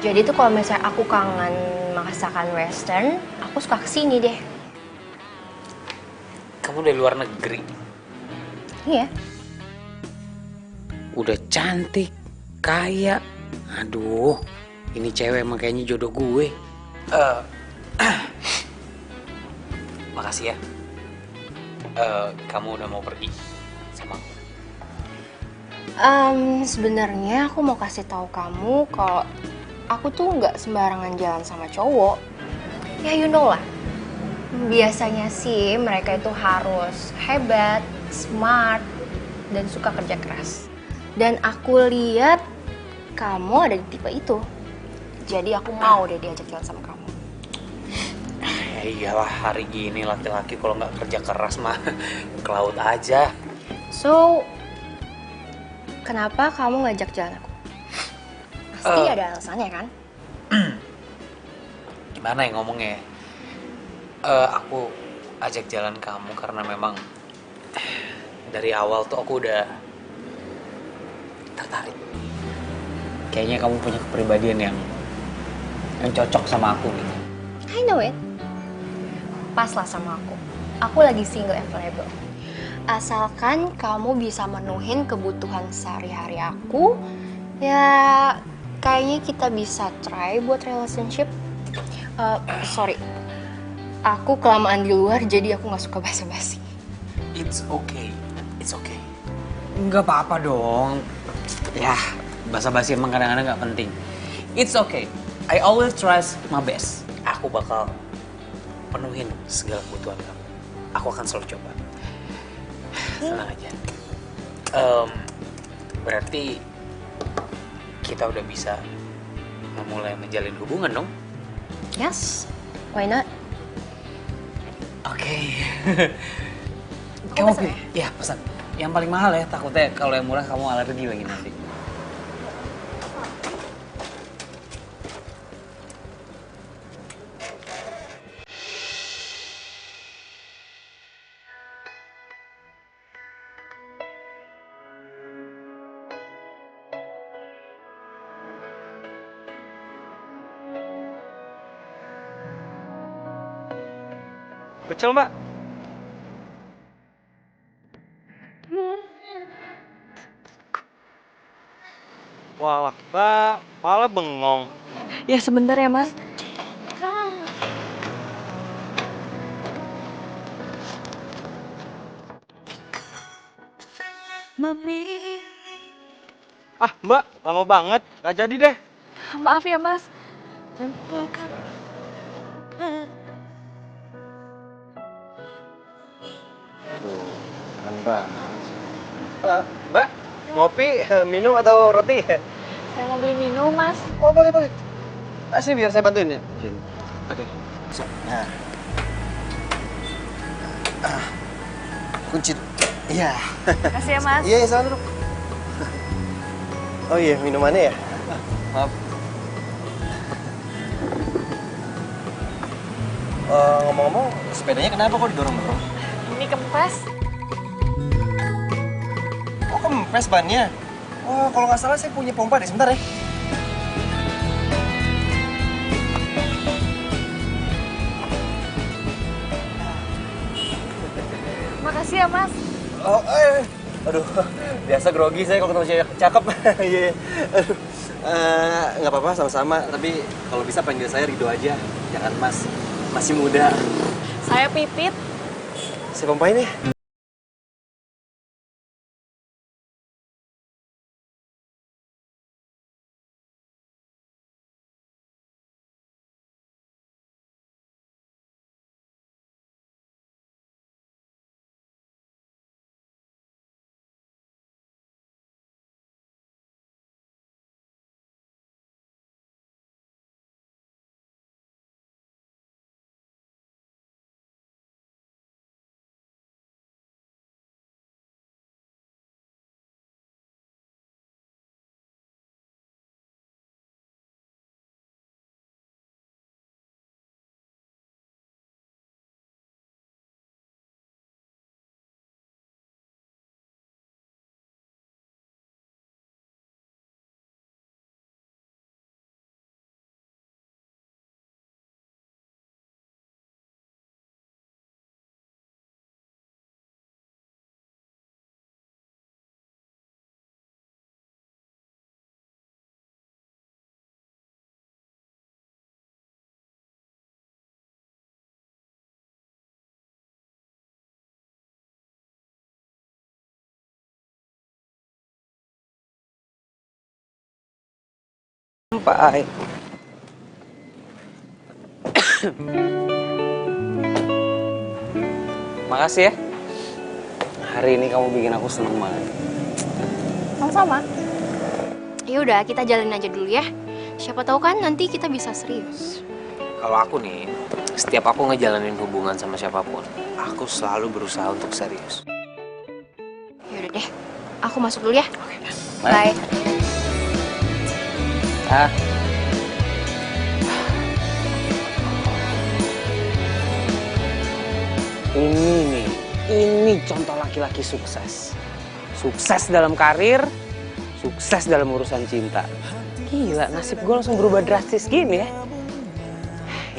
Jadi tuh kalau misalnya aku kangen masakan western, aku suka kesini deh. Kamu dari luar negeri. Iya. Udah cantik, kaya. Aduh, ini cewek emang kayaknya jodoh gue. Makasih ya. Kamu udah mau pergi sama aku. Sebenarnya aku mau kasih tahu kamu kalau aku tuh nggak sembarangan jalan sama cowok. Ya you know lah. Biasanya sih mereka itu harus hebat, smart, dan suka kerja keras. Dan aku lihat kamu ada di tipe itu. Jadi aku mau deh diajak jalan sama kamu. Ya iyalah, hari gini laki-laki kalau nggak kerja keras mah ke laut aja. So, Kenapa kamu ngajak jalan aku? Pasti ada alasannya kan? Gimana ya ngomongnya? Aku ajak jalan kamu karena memang dari awal tuh aku udah tertarik. Kayaknya kamu punya kepribadian yang cocok sama aku gitu. I know it. Pas lah sama aku. Aku lagi single and available. Asalkan kamu bisa menuhin kebutuhan sehari-hari aku, ya kayaknya kita bisa try buat relationship. Sorry, aku kelamaan di luar jadi aku nggak suka basa-basi. It's okay. Nggak apa-apa dong. Ya, basa-basi emang kadang-kadang nggak penting. It's okay. I always trust my best. Aku bakal penuhin segala kebutuhan kamu. Aku akan selalu coba. Tenang aja. Berarti kita udah bisa memulai menjalin hubungan dong? Yes, why not? Oke. Kamu pilih? Ya, pesan. Yang paling mahal ya, takutnya kalau yang murah kamu alergi lagi nanti. Pecel, Mbak. Wah, Mbak, malah bengong. Ya sebentar ya Mas. Ah, Mbak, lama banget. Gak jadi deh. Maaf ya Mas. Kan Mbak. Mbak, ngopi, minum atau roti? Saya mau beli minum Mas. Oh, boleh. Sini biar saya bantuin ya. Sini. Oke. Nah. Kunci. Iya. Makasih ya Mas. Iya, salam dulu. Oh iya, minumannya ya? Maaf. Ngomong-ngomong, sepedanya kenapa kok didorong-dorong? Ini kempes. Oh, kempes bannya? Oh, kalau nggak salah saya punya pompa deh. Sebentar ya. Makasih ya Mas. Oh, aduh, biasa grogi saya kalau ketemu cewek cakep. Iya. Aduh, nggak apa-apa sama-sama. Tapi kalau bisa panggil saya Rido aja, jangan Mas. Masih muda. Saya Pipit. Saya pompain ya. Sampai. Makasih ya. Hari ini kamu bikin aku seneng banget. Sama-sama. Yaudah, kita jalanin aja dulu ya. Siapa tahu kan nanti kita bisa serius. Kalau aku nih, setiap aku ngejalanin hubungan sama siapapun, aku selalu berusaha untuk serius. Yaudah deh, aku masuk dulu ya. Oke. Bye. Ah. Ini contoh laki-laki sukses. Sukses dalam karir, sukses dalam urusan cinta. Gila, nasib gue langsung berubah drastis gini ya.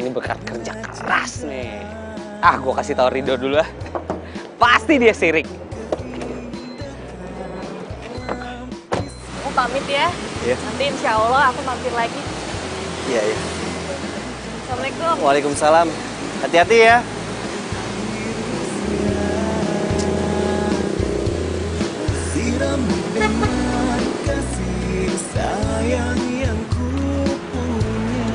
Ini berkat kerja keras nih. Ah, gue kasih tau Rido dulu ah. Pasti dia sirik. Aku pamit ya. Iya. Nanti insya Allah aku mampir lagi. Iya, iya. Assalamualaikum. Waalaikumsalam. Hati-hati ya. Siramu dengan kasih sayang yang ku punya.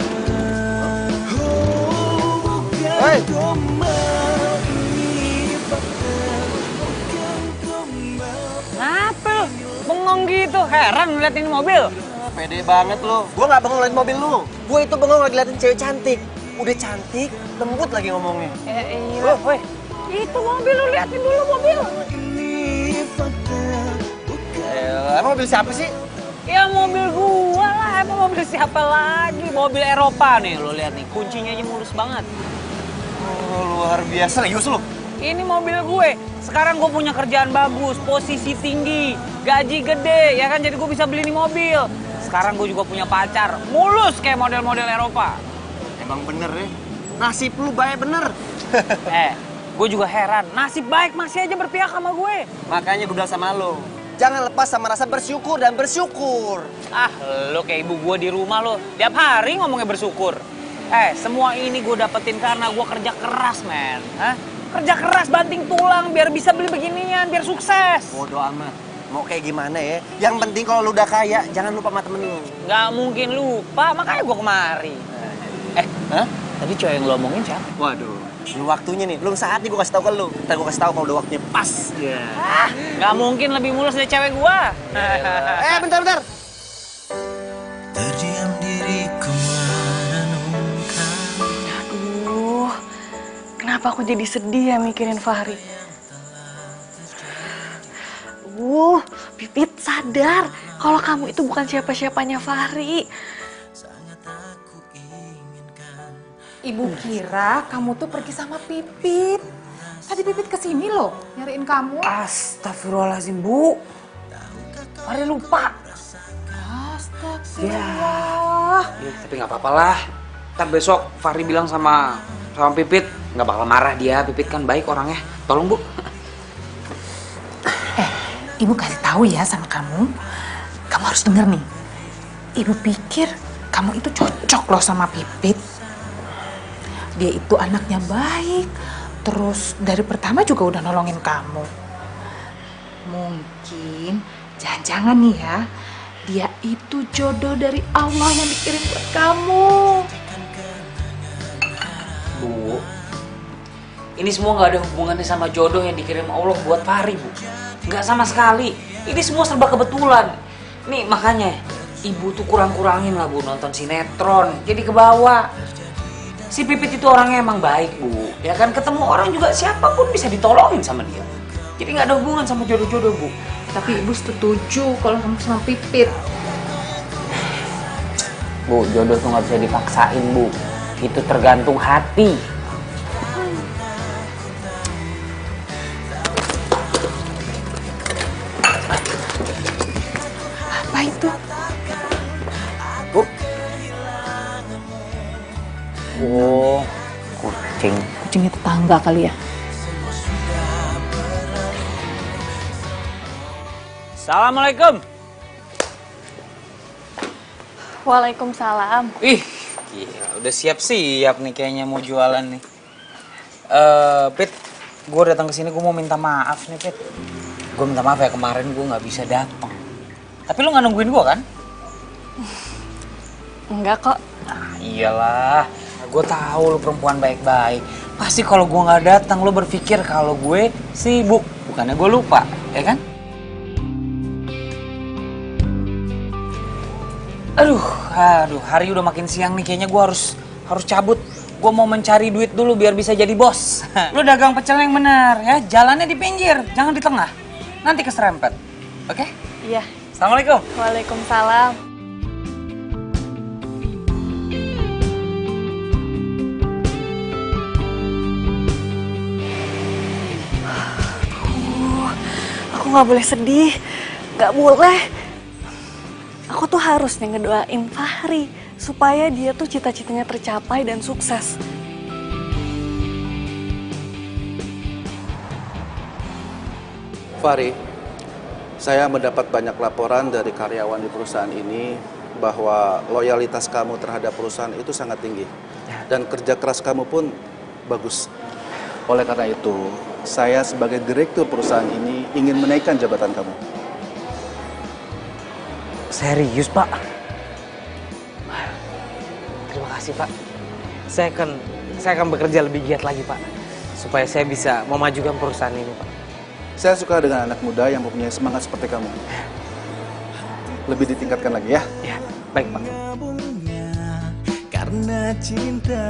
Oh, bukan gombal ini fakta, bukan gombal. Kenapa lu? Bengong gitu, heran ngeliat ini mobil. Pede banget lo. Gue gak bengong liat mobil lu. Gue itu bengong lagi liatin cewek cantik. Udah cantik, lembut lagi ngomongnya. Iya, woi. Itu mobil lu, liatin dulu mobil. Emang mobil siapa sih? Ya mobil gua lah, emang mobil siapa lagi? Mobil Eropa nih, lo lihat nih, kuncinya aja mulus banget. Oh, luar biasa, serius lu? Ini mobil gue, sekarang gue punya kerjaan bagus, posisi tinggi, gaji gede, ya kan? Jadi gue bisa beli nih mobil. Sekarang gue juga punya pacar, mulus kayak model-model Eropa. Emang bener ya, nasib lu baik bener. Gue juga heran, nasib baik masih aja berpihak sama gue. Makanya gue bilang sama lo, jangan lepas sama rasa bersyukur dan bersyukur. Ah, lo kayak ibu gue di rumah lo, tiap hari ngomongnya bersyukur. Semua ini gue dapetin karena gue kerja keras, men. Hah? Kerja keras banting tulang biar bisa beli beginian, biar sukses. Bodo amat, mau kayak gimana ya? Yang penting kalau lu udah kaya, jangan lupa sama temen lu. Nggak mungkin lupa, makanya gue kemari. Hah? Tadi cewek yang lo omongin siapa? Waduh, belum waktunya nih, belum saatnya gue kasih tau ke lu. Ntar gue kasih tau kalau udah waktunya pas. Nggak mungkin lebih mulus dari cewek gue. Bentar. Terdiam diriku merenungkan. Aduh, kenapa aku jadi sedih ya mikirin Fahri? Pipit sadar kalau kamu itu bukan siapa-siapanya Fahri. Ibu kira kamu tuh pergi sama Pipit. Tadi Pipit kesini loh, nyariin kamu. Astagfirullahaladzim, Bu. Fahri lupa. Astagfirullah. Ya, tapi nggak apa-apa lah. Ntar besok Fahri bilang sama Pipit, nggak bakal marah dia. Pipit kan baik orangnya. Tolong, Bu. Ibu kasih tahu ya sama kamu. Kamu harus denger nih. Ibu pikir kamu itu cocok loh sama Pipit. Dia itu anaknya baik. Terus dari pertama juga udah nolongin kamu. Mungkin, jangan-jangan nih ya, dia itu jodoh dari Allah yang dikirim buat kamu. Bu, ini semua nggak ada hubungannya sama jodoh yang dikirim Allah buat Fahri, Bu. Nggak sama sekali. Ini semua serba kebetulan. Nih makanya ibu tuh kurang-kurangin lah, Bu, nonton sinetron. Jadi ke bawah. Si Pipit itu orangnya emang baik, Bu. Ya kan, ketemu orang juga siapapun bisa ditolongin sama dia. Jadi nggak ada hubungan sama jodoh-jodoh, Bu. Tapi ibu setuju kalau kamu sama Pipit. Bu, jodoh tuh nggak bisa dipaksain, Bu. Itu tergantung hati. Apa itu? Bu. Oh, kucing. Kucingnya tetangga kali ya? Assalamualaikum. Waalaikumsalam. Ih, gila, udah siap-siap nih kayaknya mau jualan nih. Pit, gue datang ke sini gue mau minta maaf nih, Pit. Gue minta maaf ya kemarin gue nggak bisa datang. Tapi lu nggak nungguin gue kan? Enggak kok. Nah, iyalah. Gue tahu lu perempuan baik-baik. Pasti kalau gue nggak datang lu berpikir kalau gue sibuk, bukannya gue lupa, ya kan? Aduh, hari udah makin siang nih, kayaknya gue harus cabut. Gue mau mencari duit dulu biar bisa jadi bos. Lu dagang pecel yang benar ya, jalannya di pinggir, jangan di tengah. Nanti keserempet, oke? Iya, Assalamualaikum. Waalaikumsalam. Aku nggak boleh sedih, nggak boleh. Aku tuh harus nih ngedoain Fahri supaya dia tuh cita-citanya tercapai dan sukses. Fahri, saya mendapat banyak laporan dari karyawan di perusahaan ini bahwa loyalitas kamu terhadap perusahaan itu sangat tinggi. Dan kerja keras kamu pun bagus. Oleh karena itu, saya sebagai direktur perusahaan ini ingin menaikkan jabatan kamu. Serius, Pak? Terima kasih, Pak. Saya akan bekerja lebih giat lagi, Pak. Supaya saya bisa memajukan perusahaan ini, Pak. Saya suka dengan anak muda yang mempunyai semangat seperti kamu. Lebih ditingkatkan lagi ya. Ya, baik Pak. Karena cinta,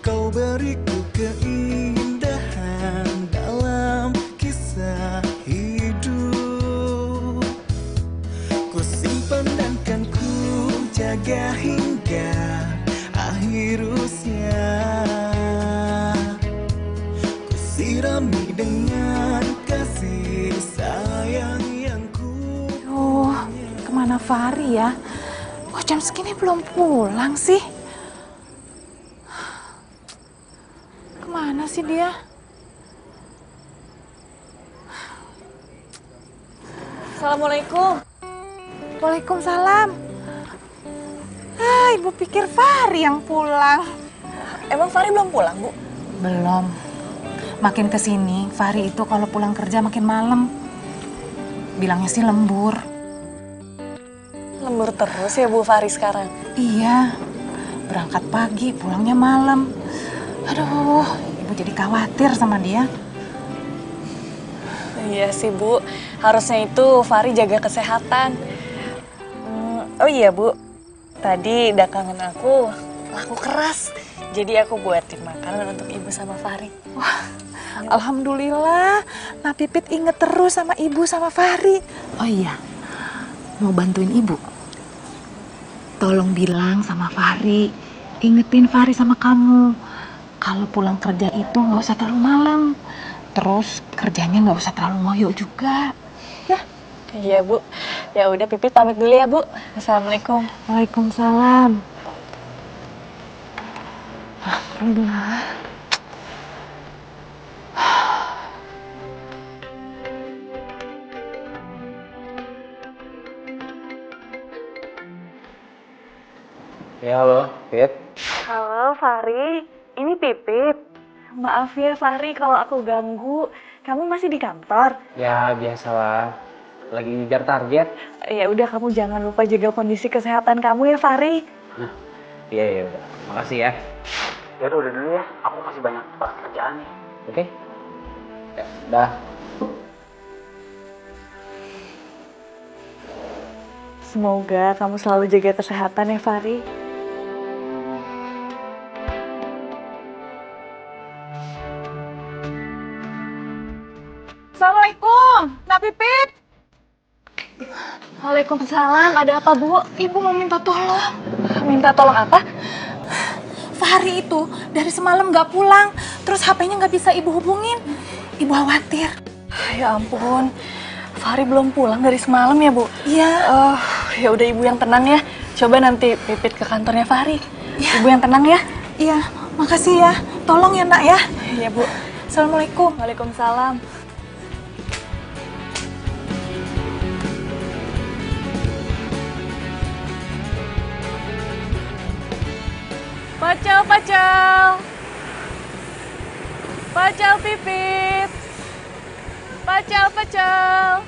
kau beriku keindahan dalam kisah hidup. Ku simpan dan kan ku jaga hingga akhir usia. Sirami dengan kasih sayang yang ku. Kemana Fahri ya? Kok jam segini belum pulang sih? Kemana sih dia? Assalamualaikum. Waalaikumsalam. Ibu pikir Fahri yang pulang. Emang Fahri belum pulang, Bu? Belum. Makin kesini, Fahri itu kalau pulang kerja makin malam. Bilangnya sih lembur. Lembur terus ya Bu Fahri sekarang? Iya, berangkat pagi, pulangnya malam. Aduh, ibu jadi khawatir sama dia. Iya sih Bu, harusnya itu Fahri jaga kesehatan. Oh iya Bu, tadi dagangan aku laku keras. Jadi aku buatin makanan untuk ibu sama Fahri. Wah, alhamdulillah. Nah Pipit inget terus sama ibu sama Fahri. Oh iya, mau bantuin ibu. Tolong bilang sama Fahri, ingetin Fahri sama kamu. Kalau pulang kerja itu nggak usah terlalu malam. Terus kerjanya nggak usah terlalu ngoyo juga. Ya? Iya Bu. Ya udah Pipit pamit dulu ya Bu. Assalamualaikum. Waalaikumsalam. Alhamdulillah. Ya halo, Pip. Halo Fahri, ini Pipit. Maaf ya Fahri kalau aku ganggu. Kamu masih di kantor? Ya biasalah, lagi ngejar target. Ya udah kamu jangan lupa jaga kondisi kesehatan kamu ya Fahri. Iya udah, makasih ya. Ya udah dulu ya, aku masih banyak kerjaan nih. Oke? Ya, dah. Semoga kamu selalu jaga kesehatan ya Fahri. Assalamualaikum, Nak Pipit. Waalaikumsalam, ada apa Bu? Ibu mau minta tolong. Minta tolong apa? Fahri itu dari semalam nggak pulang, terus HP-nya nggak bisa ibu hubungin. Ibu khawatir. Ya ampun, Fahri belum pulang dari semalam ya Bu? Iya. Ya udah ibu yang tenang ya. Coba nanti Pipit ke kantornya Fahri. Ya. Ibu yang tenang ya. Iya, makasih ya. Tolong ya Nak ya. Iya Bu. Assalamualaikum. Waalaikumsalam. Pacel, pacel. Pacel Pipit. Pacel, pacel.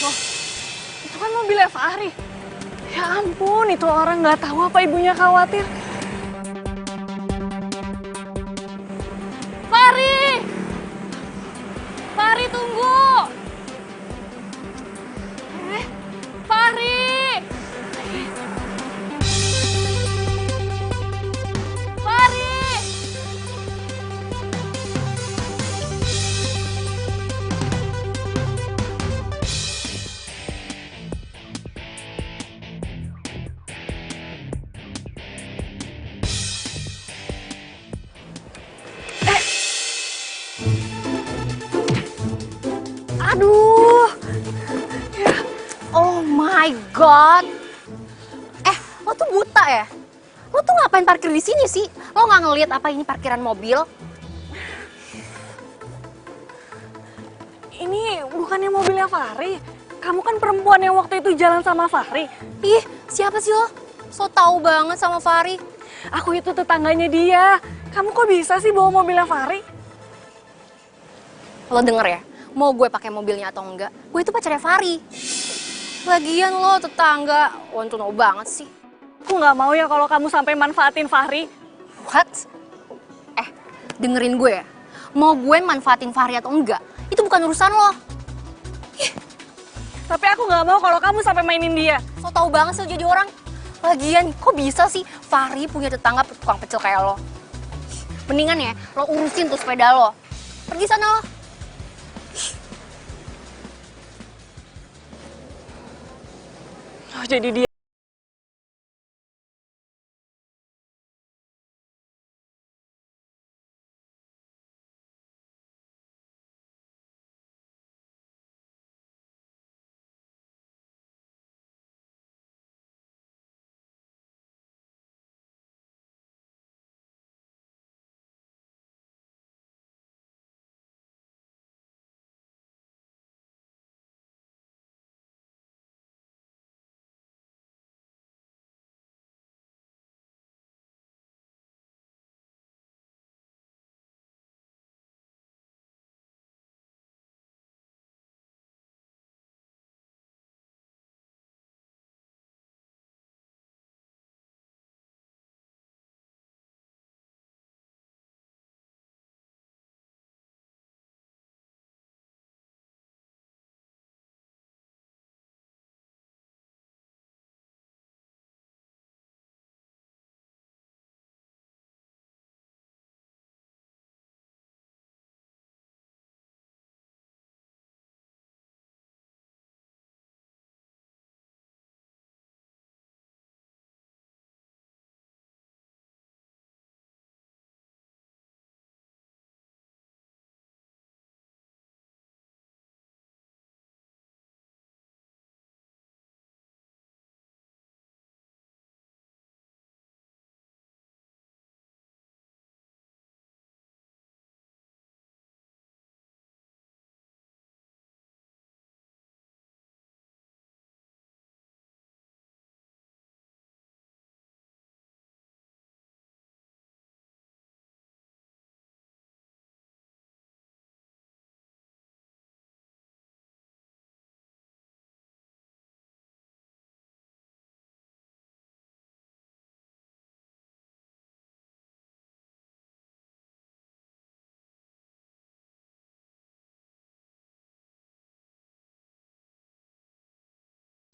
Wah, itu kan mobilnya Fahri. Ya ampun, itu orang nggak tahu apa ibunya khawatir. Fahri! Fahri tunggu! Fahri! Fahri! Aduh. Oh my god. Lo tuh buta ya? Lo tuh ngapain parkir di sini sih? Lo nggak ngelihat apa ini parkiran mobil? Ini bukannya mobilnya Fahri. Kamu kan perempuan yang waktu itu jalan sama Fahri. Ih, siapa sih lo? So tau banget sama Fahri. Aku itu tetangganya dia. Kamu kok bisa sih bawa mobilnya Fahri? Lo denger ya, mau gue pakai mobilnya atau enggak, gue itu pacarnya Fahri. Lagian lo tetangga, wantono banget sih. Aku nggak mau ya kalau kamu sampai manfaatin Fahri. What? Dengerin gue ya. Mau gue manfaatin Fahri atau enggak, itu bukan urusan lo. Tapi aku nggak mau kalau kamu sampai mainin dia. So tau banget sih lo jadi orang. Lagian, kok bisa sih Fahri punya tetangga tukang pecel kayak lo? Mendingan ya, lo urusin tuh sepeda lo. Pergi sana lo. Oh, jadi dia.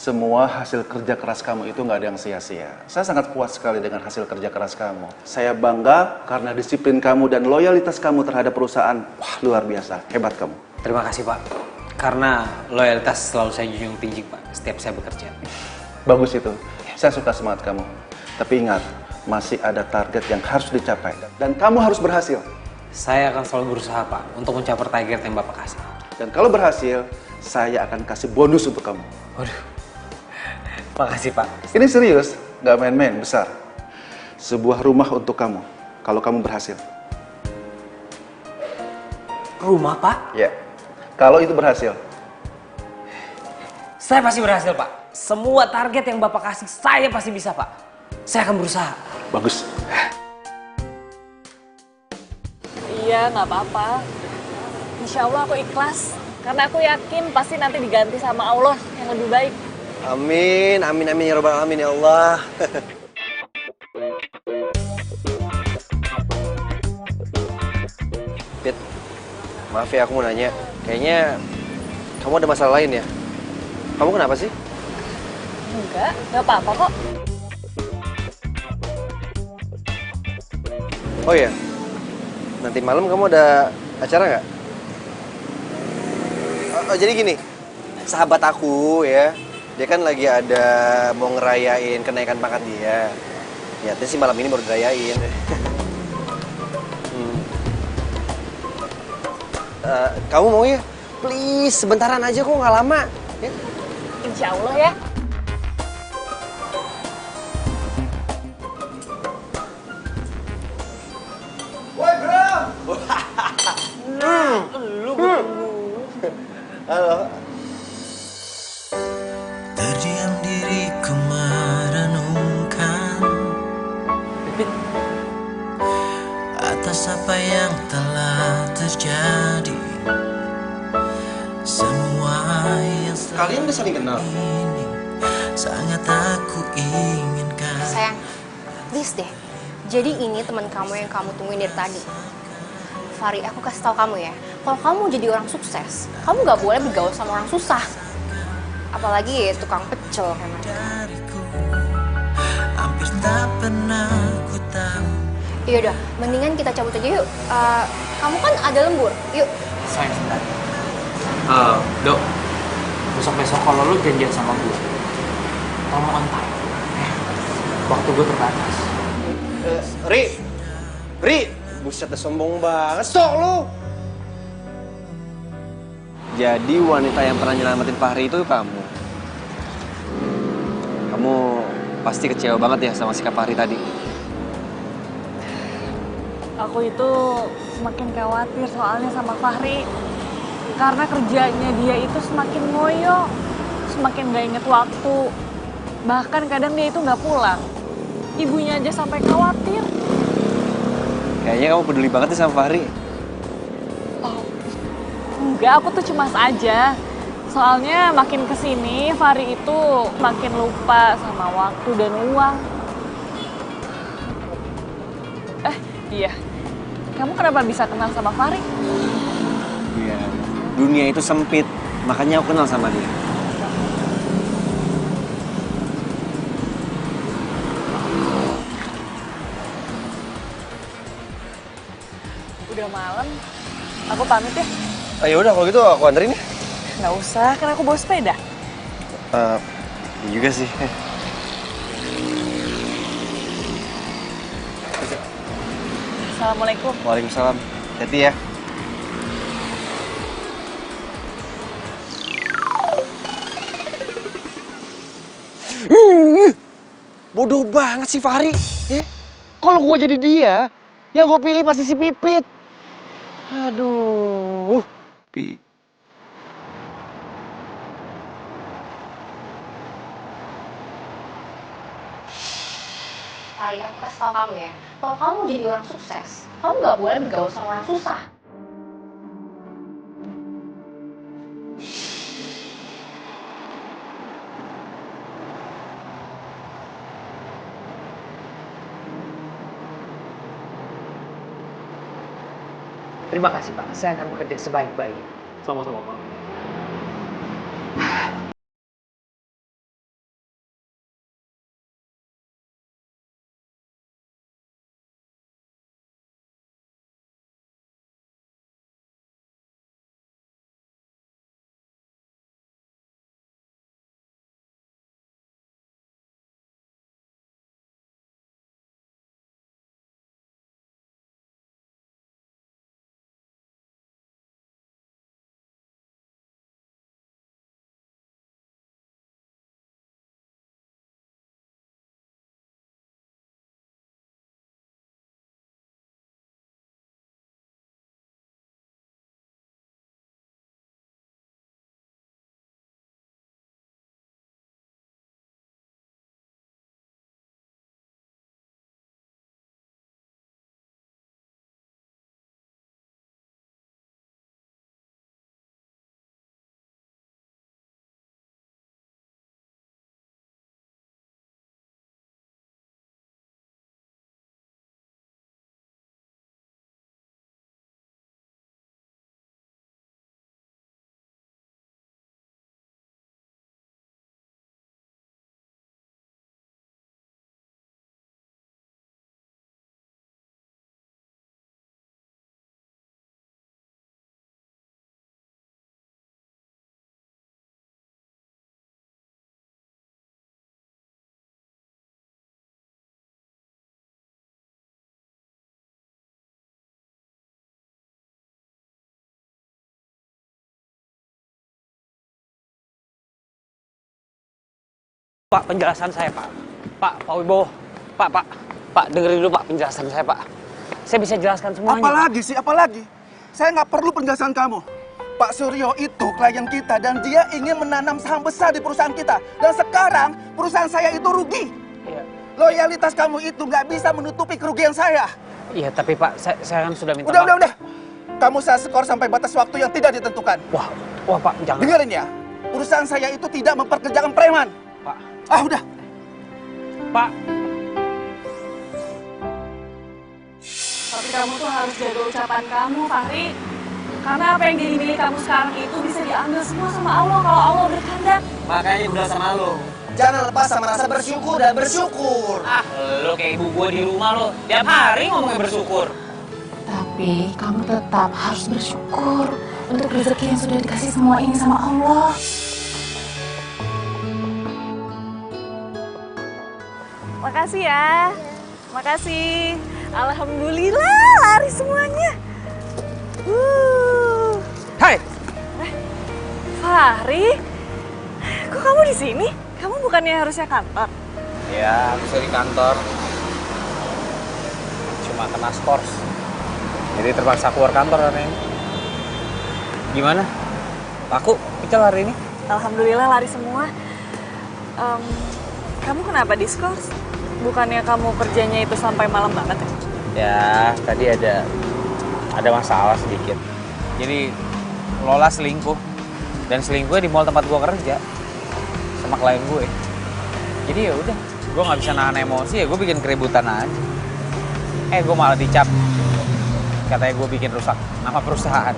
Semua hasil kerja keras kamu itu nggak ada yang sia-sia. Saya sangat puas sekali dengan hasil kerja keras kamu. Saya bangga karena disiplin kamu dan loyalitas kamu terhadap perusahaan. Wah, luar biasa. Hebat kamu. Terima kasih, Pak. Karena loyalitas selalu saya junjung tinggi, Pak, setiap saya bekerja. Bagus itu. Saya suka semangat kamu. Tapi ingat, masih ada target yang harus dicapai. Dan kamu harus berhasil. Saya akan selalu berusaha, Pak, untuk mencapai target yang Bapak kasih. Dan kalau berhasil, saya akan kasih bonus untuk kamu. Waduh. Makasih, Pak. Ini serius, nggak main-main, besar. Sebuah rumah untuk kamu, kalau kamu berhasil. Rumah, Pak? Ya, kalau itu berhasil. Saya pasti berhasil, Pak. Semua target yang Bapak kasih, saya pasti bisa, Pak. Saya akan berusaha. Bagus. Iya, nggak apa-apa. Insya Allah aku ikhlas. Karena aku yakin pasti nanti diganti sama Allah yang lebih baik. Amin, amin, amin ya robbal alamin ya Allah. Pit, maaf ya aku mau nanya. Kayaknya kamu ada masalah lain ya? Kamu kenapa sih? Enggak, nggak apa-apa kok. Oh iya, nanti malam kamu ada acara nggak? Oh, jadi gini, sahabat aku ya, dia kan lagi ada mau ngerayain kenaikan pangkat dia. Niatnya sih malam ini baru dirayain. Kamu mau ya please, sebentaran aja kok, nggak lama. Ya. Insya Allah ya. Woi, Bram! Lu belum. Halo. Terdiam diriku merenungkan atas apa yang telah terjadi. Semua yang Kalian udah saling kenal? ini sangat aku inginkan. Sayang, please deh. Jadi ini teman kamu yang kamu tungguin dari tadi. Fari, aku kasih tahu kamu ya. Kalau kamu jadi orang sukses, kamu nggak boleh bergaul sama orang susah. Apalagi tukang pecel kayak mereka. Hampir tak pernah ku tahu. Ya udah, mendingan kita cabut aja yuk. Kamu kan ada lembur, yuk. Sayang sebentar. Dok, besok-besok kalau lu janjian sama gue, tolong on time. Waktu gue terbatas. Ri, buset dah sombong banget, sok lu. Jadi wanita yang pernah nyelamatin Fahri itu kamu. Kamu pasti kecewa banget ya sama sikap Fahri tadi. Aku itu semakin khawatir soalnya sama Fahri. Karena kerjanya dia itu semakin ngoyo, semakin gak inget waktu. Bahkan kadang dia itu gak pulang. Ibunya aja sampai khawatir. Kayaknya kamu peduli banget nih sama Fahri. Oh, enggak, aku tuh cemas aja. Soalnya makin kesini, Fahri itu makin lupa sama waktu dan uang. Iya. Kamu kenapa bisa kenal sama Fahri? Iya, dunia itu sempit, makanya aku kenal sama dia. Udah malam, aku pamit ya. Ayo udah kalau gitu aku anterin ya. Nggak usah, kan aku bawa sepeda. Iya juga sih. Assalamualaikum. Waalaikumsalam. Hati ya. Bodoh banget sih Fahri. Kalau gue jadi dia, yang gue pilih pasti si Pipit. Aduh. Fari, aku kasih tau kamu ya. Kalau kamu jadi orang sukses, kamu nggak boleh bergaul sama orang susah. Terima kasih Pak, saya akan bekerja sebaik-baik. Sama-sama Pak. Pak, penjelasan saya, Pak. Pak Wibowo. Pak, dengerin dulu Pak penjelasan saya, Pak. Saya bisa jelaskan semuanya. Apalagi? Saya nggak perlu penjelasan kamu. Pak Suryo itu klien kita dan dia ingin menanam saham besar di perusahaan kita. Dan sekarang perusahaan saya itu rugi. Iya. Loyalitas kamu itu nggak bisa menutupi kerugian saya. Iya, tapi Pak, saya kan sudah minta Udah. Kamu saya skor sampai batas waktu yang tidak ditentukan. Wah Pak, jangan. Dengerin ya, perusahaan saya itu tidak memperkerjakan preman. Pak. Udah. Pak. Tapi kamu tuh harus jaga ucapan kamu, Fahri. Karena apa yang jadi milik kamu sekarang itu bisa diambil semua sama Allah kalau Allah berkehendak. Makanya udah sama lo. Jangan lepas sama rasa bersyukur dan bersyukur. Lo kayak ibu gua di rumah lo. Tiap hari ngomongnya bersyukur. Tapi kamu tetap harus bersyukur untuk rezeki yang sudah dikasih semua ini sama Allah. Makasih ya. Makasih. Alhamdulillah lari semuanya. Hai. Fahri, kok kamu di sini? Kamu bukannya harusnya kantor? Ya, aku di kantor. Cuma kena skors. Jadi terpaksa keluar kantor hari ini. Gimana? Laku pecel hari ini? Alhamdulillah lari semua. Kamu kenapa diskors? Bukannya kamu kerjanya itu sampai malam banget ya? Ya, tadi ada masalah sedikit. Jadi Lola selingkuh. Dan selingkuhnya di mall tempat gua kerja sama klien gue. Jadi ya udah, gue nggak bisa nahan emosi ya, gue bikin keributan aja. Gue malah dicap, katanya gue bikin rusak nama perusahaan.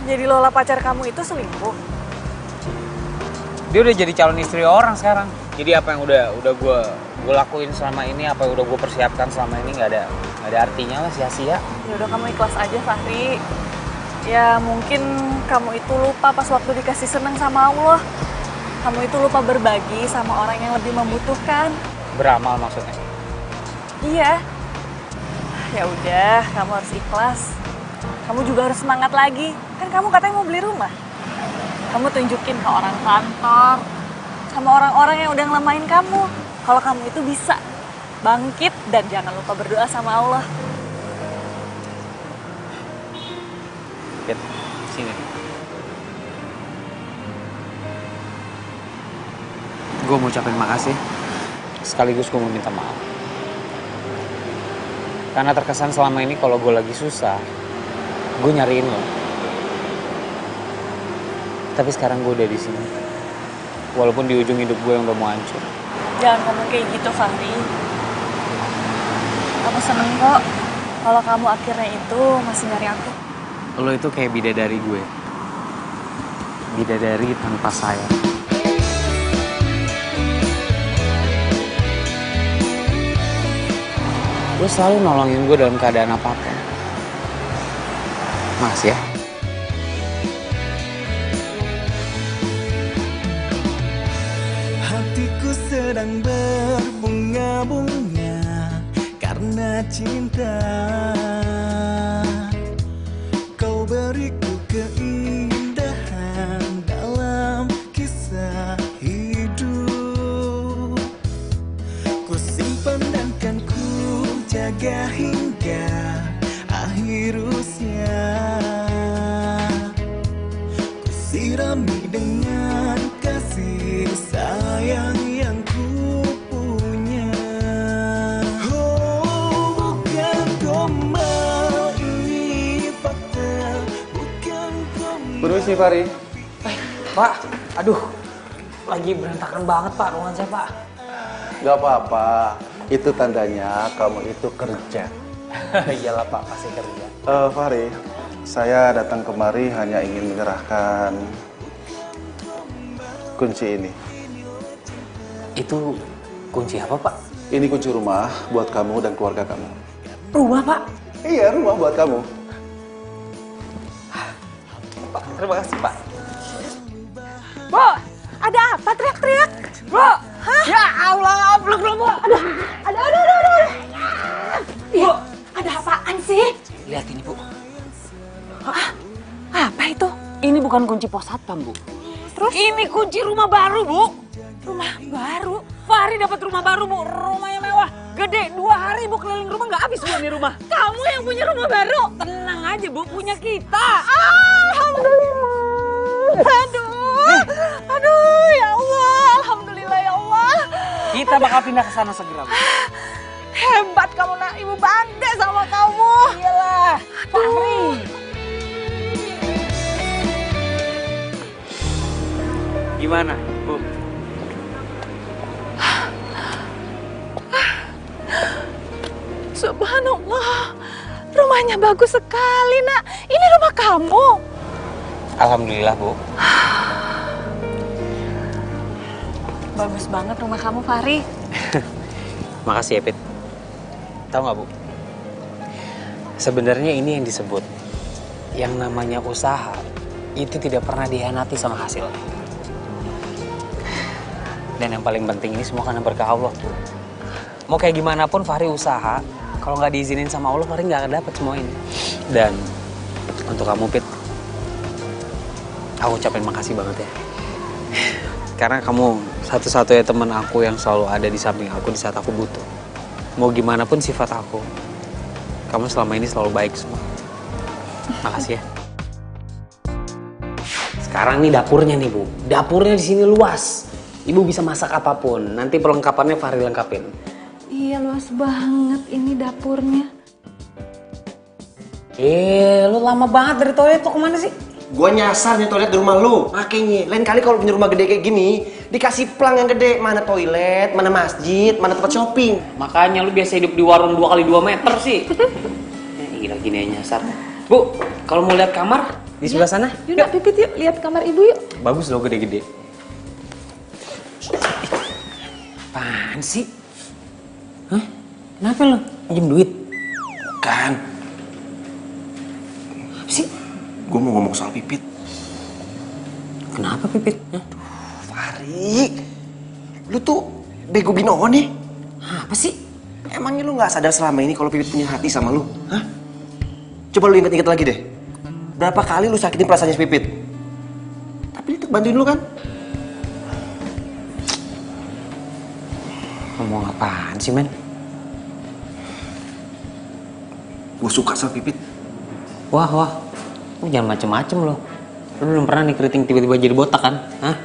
Jadi Lola pacar kamu itu selingkuh? Dia udah jadi calon istri orang sekarang. Jadi apa yang udah gue lakuin selama ini, apa yang udah gue persiapkan selama ini nggak ada artinya lah, sia-sia. Ya udah, kamu ikhlas aja, Fahri. Ya mungkin kamu itu lupa pas waktu dikasih seneng sama Allah. Kamu itu lupa berbagi sama orang yang lebih membutuhkan. Beramal maksudnya? Iya. Ya udah, kamu harus ikhlas. Kamu juga harus semangat lagi. Kan kamu katanya mau beli rumah. Kamu tunjukin ke orang kantor, sama orang-orang yang udah ngelamain kamu, kalau kamu itu bisa bangkit dan jangan lupa berdoa sama Allah. Fit, sini. Gue mau ucapin makasih, sekaligus gue mau minta maaf. Karena terkesan selama ini kalau gue lagi susah, gue nyariin lo. Tapi sekarang gue udah di sini, walaupun di ujung hidup gue yang udah mau hancur. Jangan ngomong kayak gitu, Fahri. Aku seneng kok kalau kamu akhirnya itu masih nyari aku. Lo itu kayak bidadari gue, bidadari tanpa sayap. Lo selalu nolongin gue dalam keadaan apapun. Makasih ya. Hatiku sedang berbunga-bunga karena cinta. Kau beriku keindahan dalam kisah hidup. Ku simpan dan kan ku jaga hingga akhir usia. Ku sirami dengan kasih sayang yang ku punya. Oh, bukan gombal, ini fakta. Bukan gombal. Permisi, Fahri. Pak, aduh, lagi berantakan banget Pak ruangan saya Pak. Gak apa-apa, itu tandanya kamu itu kerja. Iyalah Pak, pasti kerja. Fahri, saya datang kemari hanya ingin menyerahkan kunci ini. Itu kunci apa, Pak? Ini kunci rumah buat kamu dan keluarga kamu. Rumah Pak? Iya, rumah buat kamu. Pak, terima kasih Pak. Bu, ada apa teriak-teriak? Bu, hah? Ya Allah, peluk Bu. Aduh. Bu, ada apaan sih? Lihat ini Bu. Hah? Apa itu? Ini bukan kunci pos satpam Bu. Terus? Ini kunci rumah baru Bu. Rumah baru? Fahri dapat rumah baru, Bu. Rumahnya mewah. Gede, 2 hari Bu keliling rumah nggak habis Bu ini rumah. Kamu yang punya rumah baru? Tenang aja Bu, punya kita. Alhamdulillah. Aduh, ya Allah. Alhamdulillah ya Allah. Kita bakal pindah ke sana segera, Bu. Hebat kamu nak, Ibu bangga sama kamu. Iyalah, Fahri. Gimana, Bu? Subhanallah, rumahnya bagus sekali nak. Ini rumah kamu. Alhamdulillah, Bu. Bagus banget rumah kamu, Fahri. Makasih ya, Pit. Tahu nggak, Bu? Sebenarnya ini yang disebut yang namanya usaha itu tidak pernah dihianati sama hasilnya. Dan yang paling penting ini semua karena berkah Allah. Mau kayak gimana pun Fahri usaha, kalau nggak diizinin sama Allah, Fahri nggak akan dapet semua ini. Dan untuk kamu, Pit, aku ucapin makasih banget ya. Karena kamu satu-satunya teman aku yang selalu ada di samping aku di saat aku butuh. Mau gimana pun sifat aku, kamu selama ini selalu baik semua. Makasih ya. Sekarang nih dapurnya nih, Bu. Dapurnya di sini luas. Ibu bisa masak apapun. Nanti perlengkapannya Fahri lengkapin. Iya, luas banget ini dapurnya. Lu lama banget dari toilet tuh kemana sih? Gue nyasar nih toilet di rumah lu. Makanya, lain kali kalau punya rumah gede kayak gini, dikasih plang yang gede. Mana toilet, mana masjid, mana tempat shopping. Makanya lu biasa hidup di warung 2x2 meter sih. Gila gini aja nyasar. Bu, kalau mau lihat kamar di sebelah sana. Yuk, Pipit yuk, lihat kamar ibu yuk. Bagus loh, gede-gede. Apaan sih? Hah? Kenapa lo? Pinjem duit? Kan. Apa sih? Gue mau ngomong soal Pipit. Kenapa Pipit? Hah? Fahri, lu tuh bego binoho nih. Apa sih? Emangnya lu gak sadar selama ini kalau Pipit punya hati sama lu? Hah? Coba lu inget-inget lagi deh. Berapa kali lu sakitin perasaannya si Pipit? Tapi dia tetap bantuin lu kan? Ngomong apaan sih, men? Gue suka sama Pipit. Wah. Lu jangan macem-macem lo. Lu belum pernah nih keriting tiba-tiba jadi botak kan? Hah?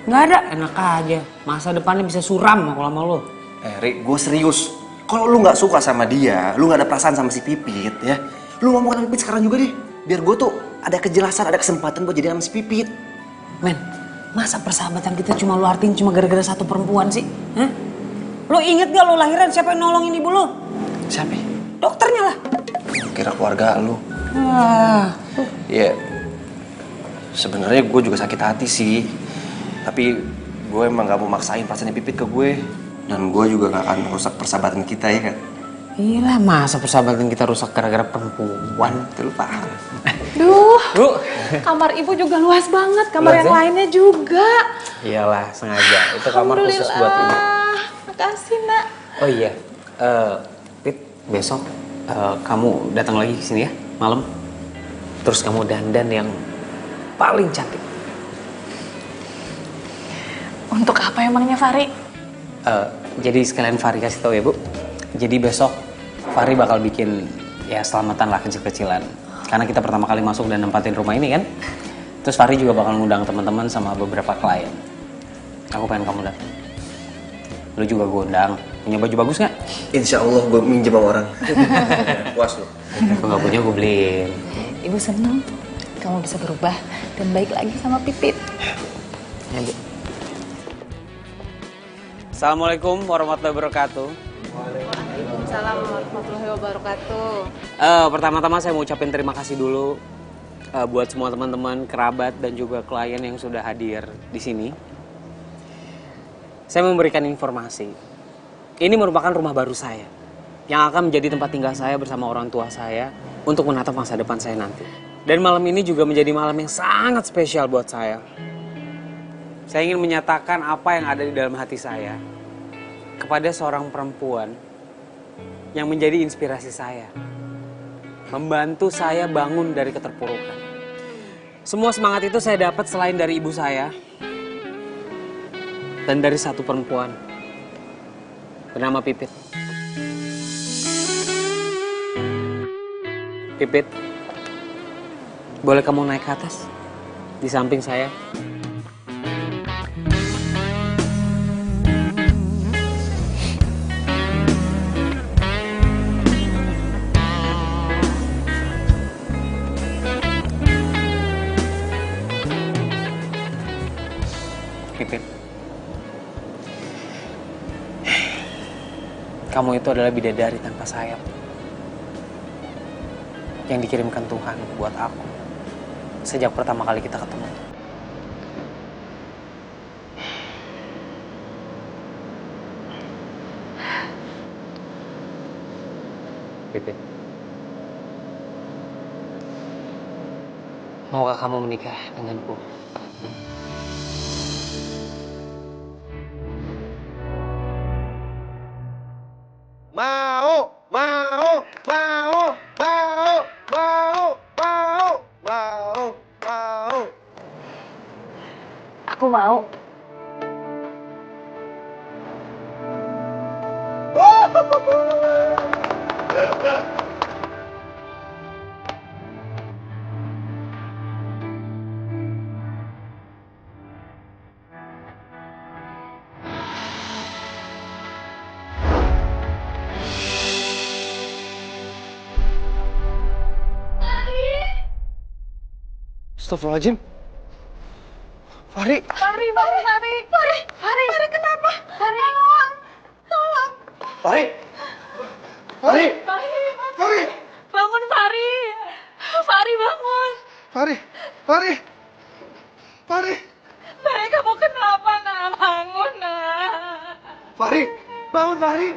Nggak ada, enak aja. Masa depannya bisa suram kalau sama lo. Rik, gue serius. Kalau lu gak suka sama dia, lu gak ada perasaan sama si Pipit ya, lu ngomong sama Pipit sekarang juga deh. Biar gue tuh ada kejelasan, ada kesempatan buat jadi sama si Pipit. Men, masa persahabatan kita cuma lu artiin cuma gara-gara satu perempuan sih? Hah? Lo inget gak lo lahiran siapa yang nolongin ibu lo? Siapa? Dokternya lah. Kira keluarga lu. Wah. Ya, sebenarnya gue juga sakit hati sih. Tapi gue emang gak mau maksain perasaannya Pipit ke gue. Dan gue juga gak akan merusak persahabatan kita ya kan? Iya, masa persahabatan kita rusak gara-gara perempuan? Itu lu paham. Duh, kamar ibu juga luas banget. Kamar Luas yang ya? lainnya juga. Iyalah, sengaja. Itu kamar khusus buat ibu. Makasih, nak. Oh iya, Pit, besok kamu datang lagi ke sini ya, malam. Terus kamu dandan yang paling cantik. Untuk apa emangnya, Fahri? Jadi sekalian Fahri kasih tahu ya, Bu. Jadi besok Fahri bakal bikin ya selamatan lah kecil-kecilan. Karena kita pertama kali masuk dan nempatin rumah ini kan. Terus Fahri juga bakal ngundang teman-teman sama beberapa klien. Aku pengen kamu datang. Lu juga gue undang. Punya baju bagus nggak? Insya Allah gue minjem sama orang. Puas lu. Gue nggak punya, gue beliin. Ibu seneng kamu bisa berubah dan baik lagi sama Pipit. Ya, Bu. Assalamualaikum warahmatullahi wabarakatuh. Waalaikumsalam warahmatullahi wabarakatuh. Pertama-tama saya mau ucapin terima kasih dulu buat semua teman-teman, kerabat dan juga klien yang sudah hadir di sini. Saya memberikan informasi. Ini merupakan rumah baru saya yang akan menjadi tempat tinggal saya bersama orang tua saya untuk menatap masa depan saya nanti. Dan malam ini juga menjadi malam yang sangat spesial buat saya. Saya ingin menyatakan apa yang ada di dalam hati saya kepada seorang perempuan yang menjadi inspirasi saya. Membantu saya bangun dari keterpurukan. Semua semangat itu saya dapat selain dari ibu saya. Dan dari satu perempuan bernama Pipit. Pipit, boleh kamu naik ke atas? Di samping saya. Pipit, kamu itu adalah bidadari tanpa sayap yang dikirimkan Tuhan buat aku sejak pertama kali kita ketemu. Pipit, maukah kamu menikah denganku? Mau, mau, mau, mau, mau, mau, mau, mau. Aku mau. Astagfirullahaladzim. Fahri. Fahri kenapa? Fahri. Tolong. Fahri. Fahri. Fahri. Bangun Fahri. Fahri bangun. Fahri. Fahri. Fahri. Fahri kamu kenapa nak? Bangun nak. Fahri. Bangun Fahri.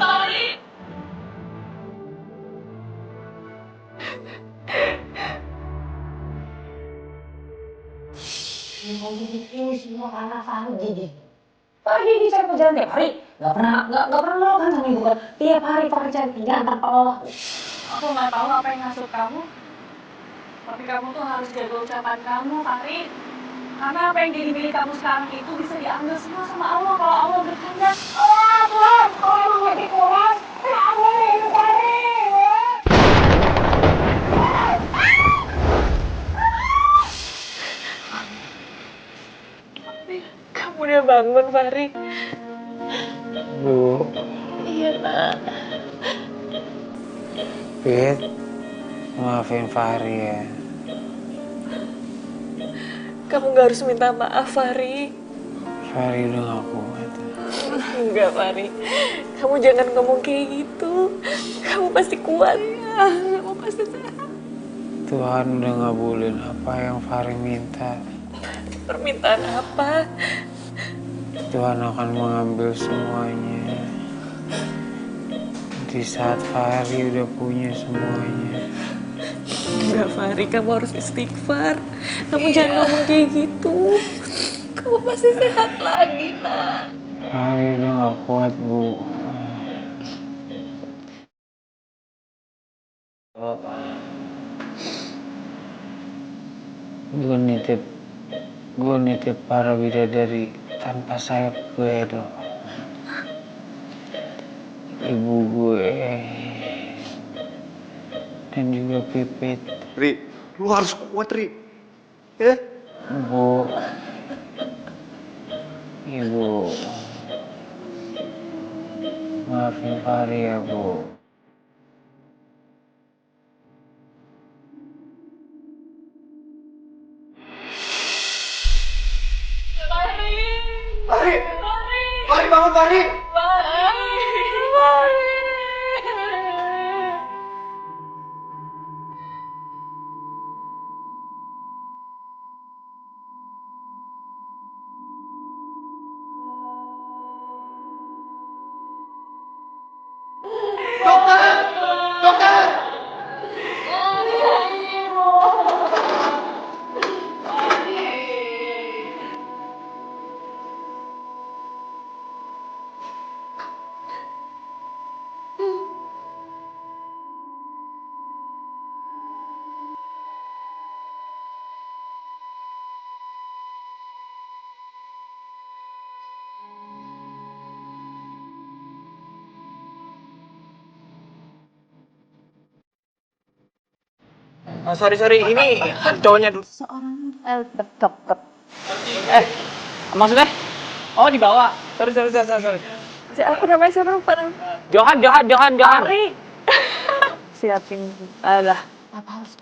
Fahri. Ini semua karena Fardi. Fardi ini cari kerjaan tiap hari. Gak pernah lo kan sama ibu kan. Tiap hari Fardi cari kerjaan tanpa lo. Aku nggak tahu apa yang ngasut kamu. Tapi kamu tuh harus jaga ucapan kamu, Fahri. Karena apa yang jadi milik kamu sekarang itu bisa diambil semua sama Allah kalau Allah berkehendak. Oh Tuhan, kalau emang gak dikuras, kamu yang cari. Kamu udah bangun, Fahri. Bu. Iya, nak. Pit, maafin Fahri ya. Kamu gak harus minta maaf, Fahri. Fahri udah gak kuat. Enggak, Fahri. Kamu jangan ngomong kayak gitu. Kamu pasti kuat. Kamu pasti sehat. Tuhan udah ngabulin apa yang Fahri minta. Permintaan apa? Tuhan akan mengambil semuanya. Di saat Fahri udah punya semuanya. Enggak, Fahri. Kamu harus istighfar. Kamu jangan ngomong kayak gitu. Kamu pasti sehat lagi, nak. Fahri udah gak kuat, Bu. Gue nitip para bidadari tanpa sayap gue dong. Ibu gue dan juga Pipit. Ri, lu harus kuat Ri. Ya? Bu, Ibu, maafin Fahri ya, Bu. Fahri! Fahri bangun Fahri! Dokter! Dokter! Sorry, ini cowoknya dulu. Deket. Maksudnya? Oh, dibawa. Sorry. Aku namanya siapa lupa namanya? Johan. Siapin. Alah. Apa harus?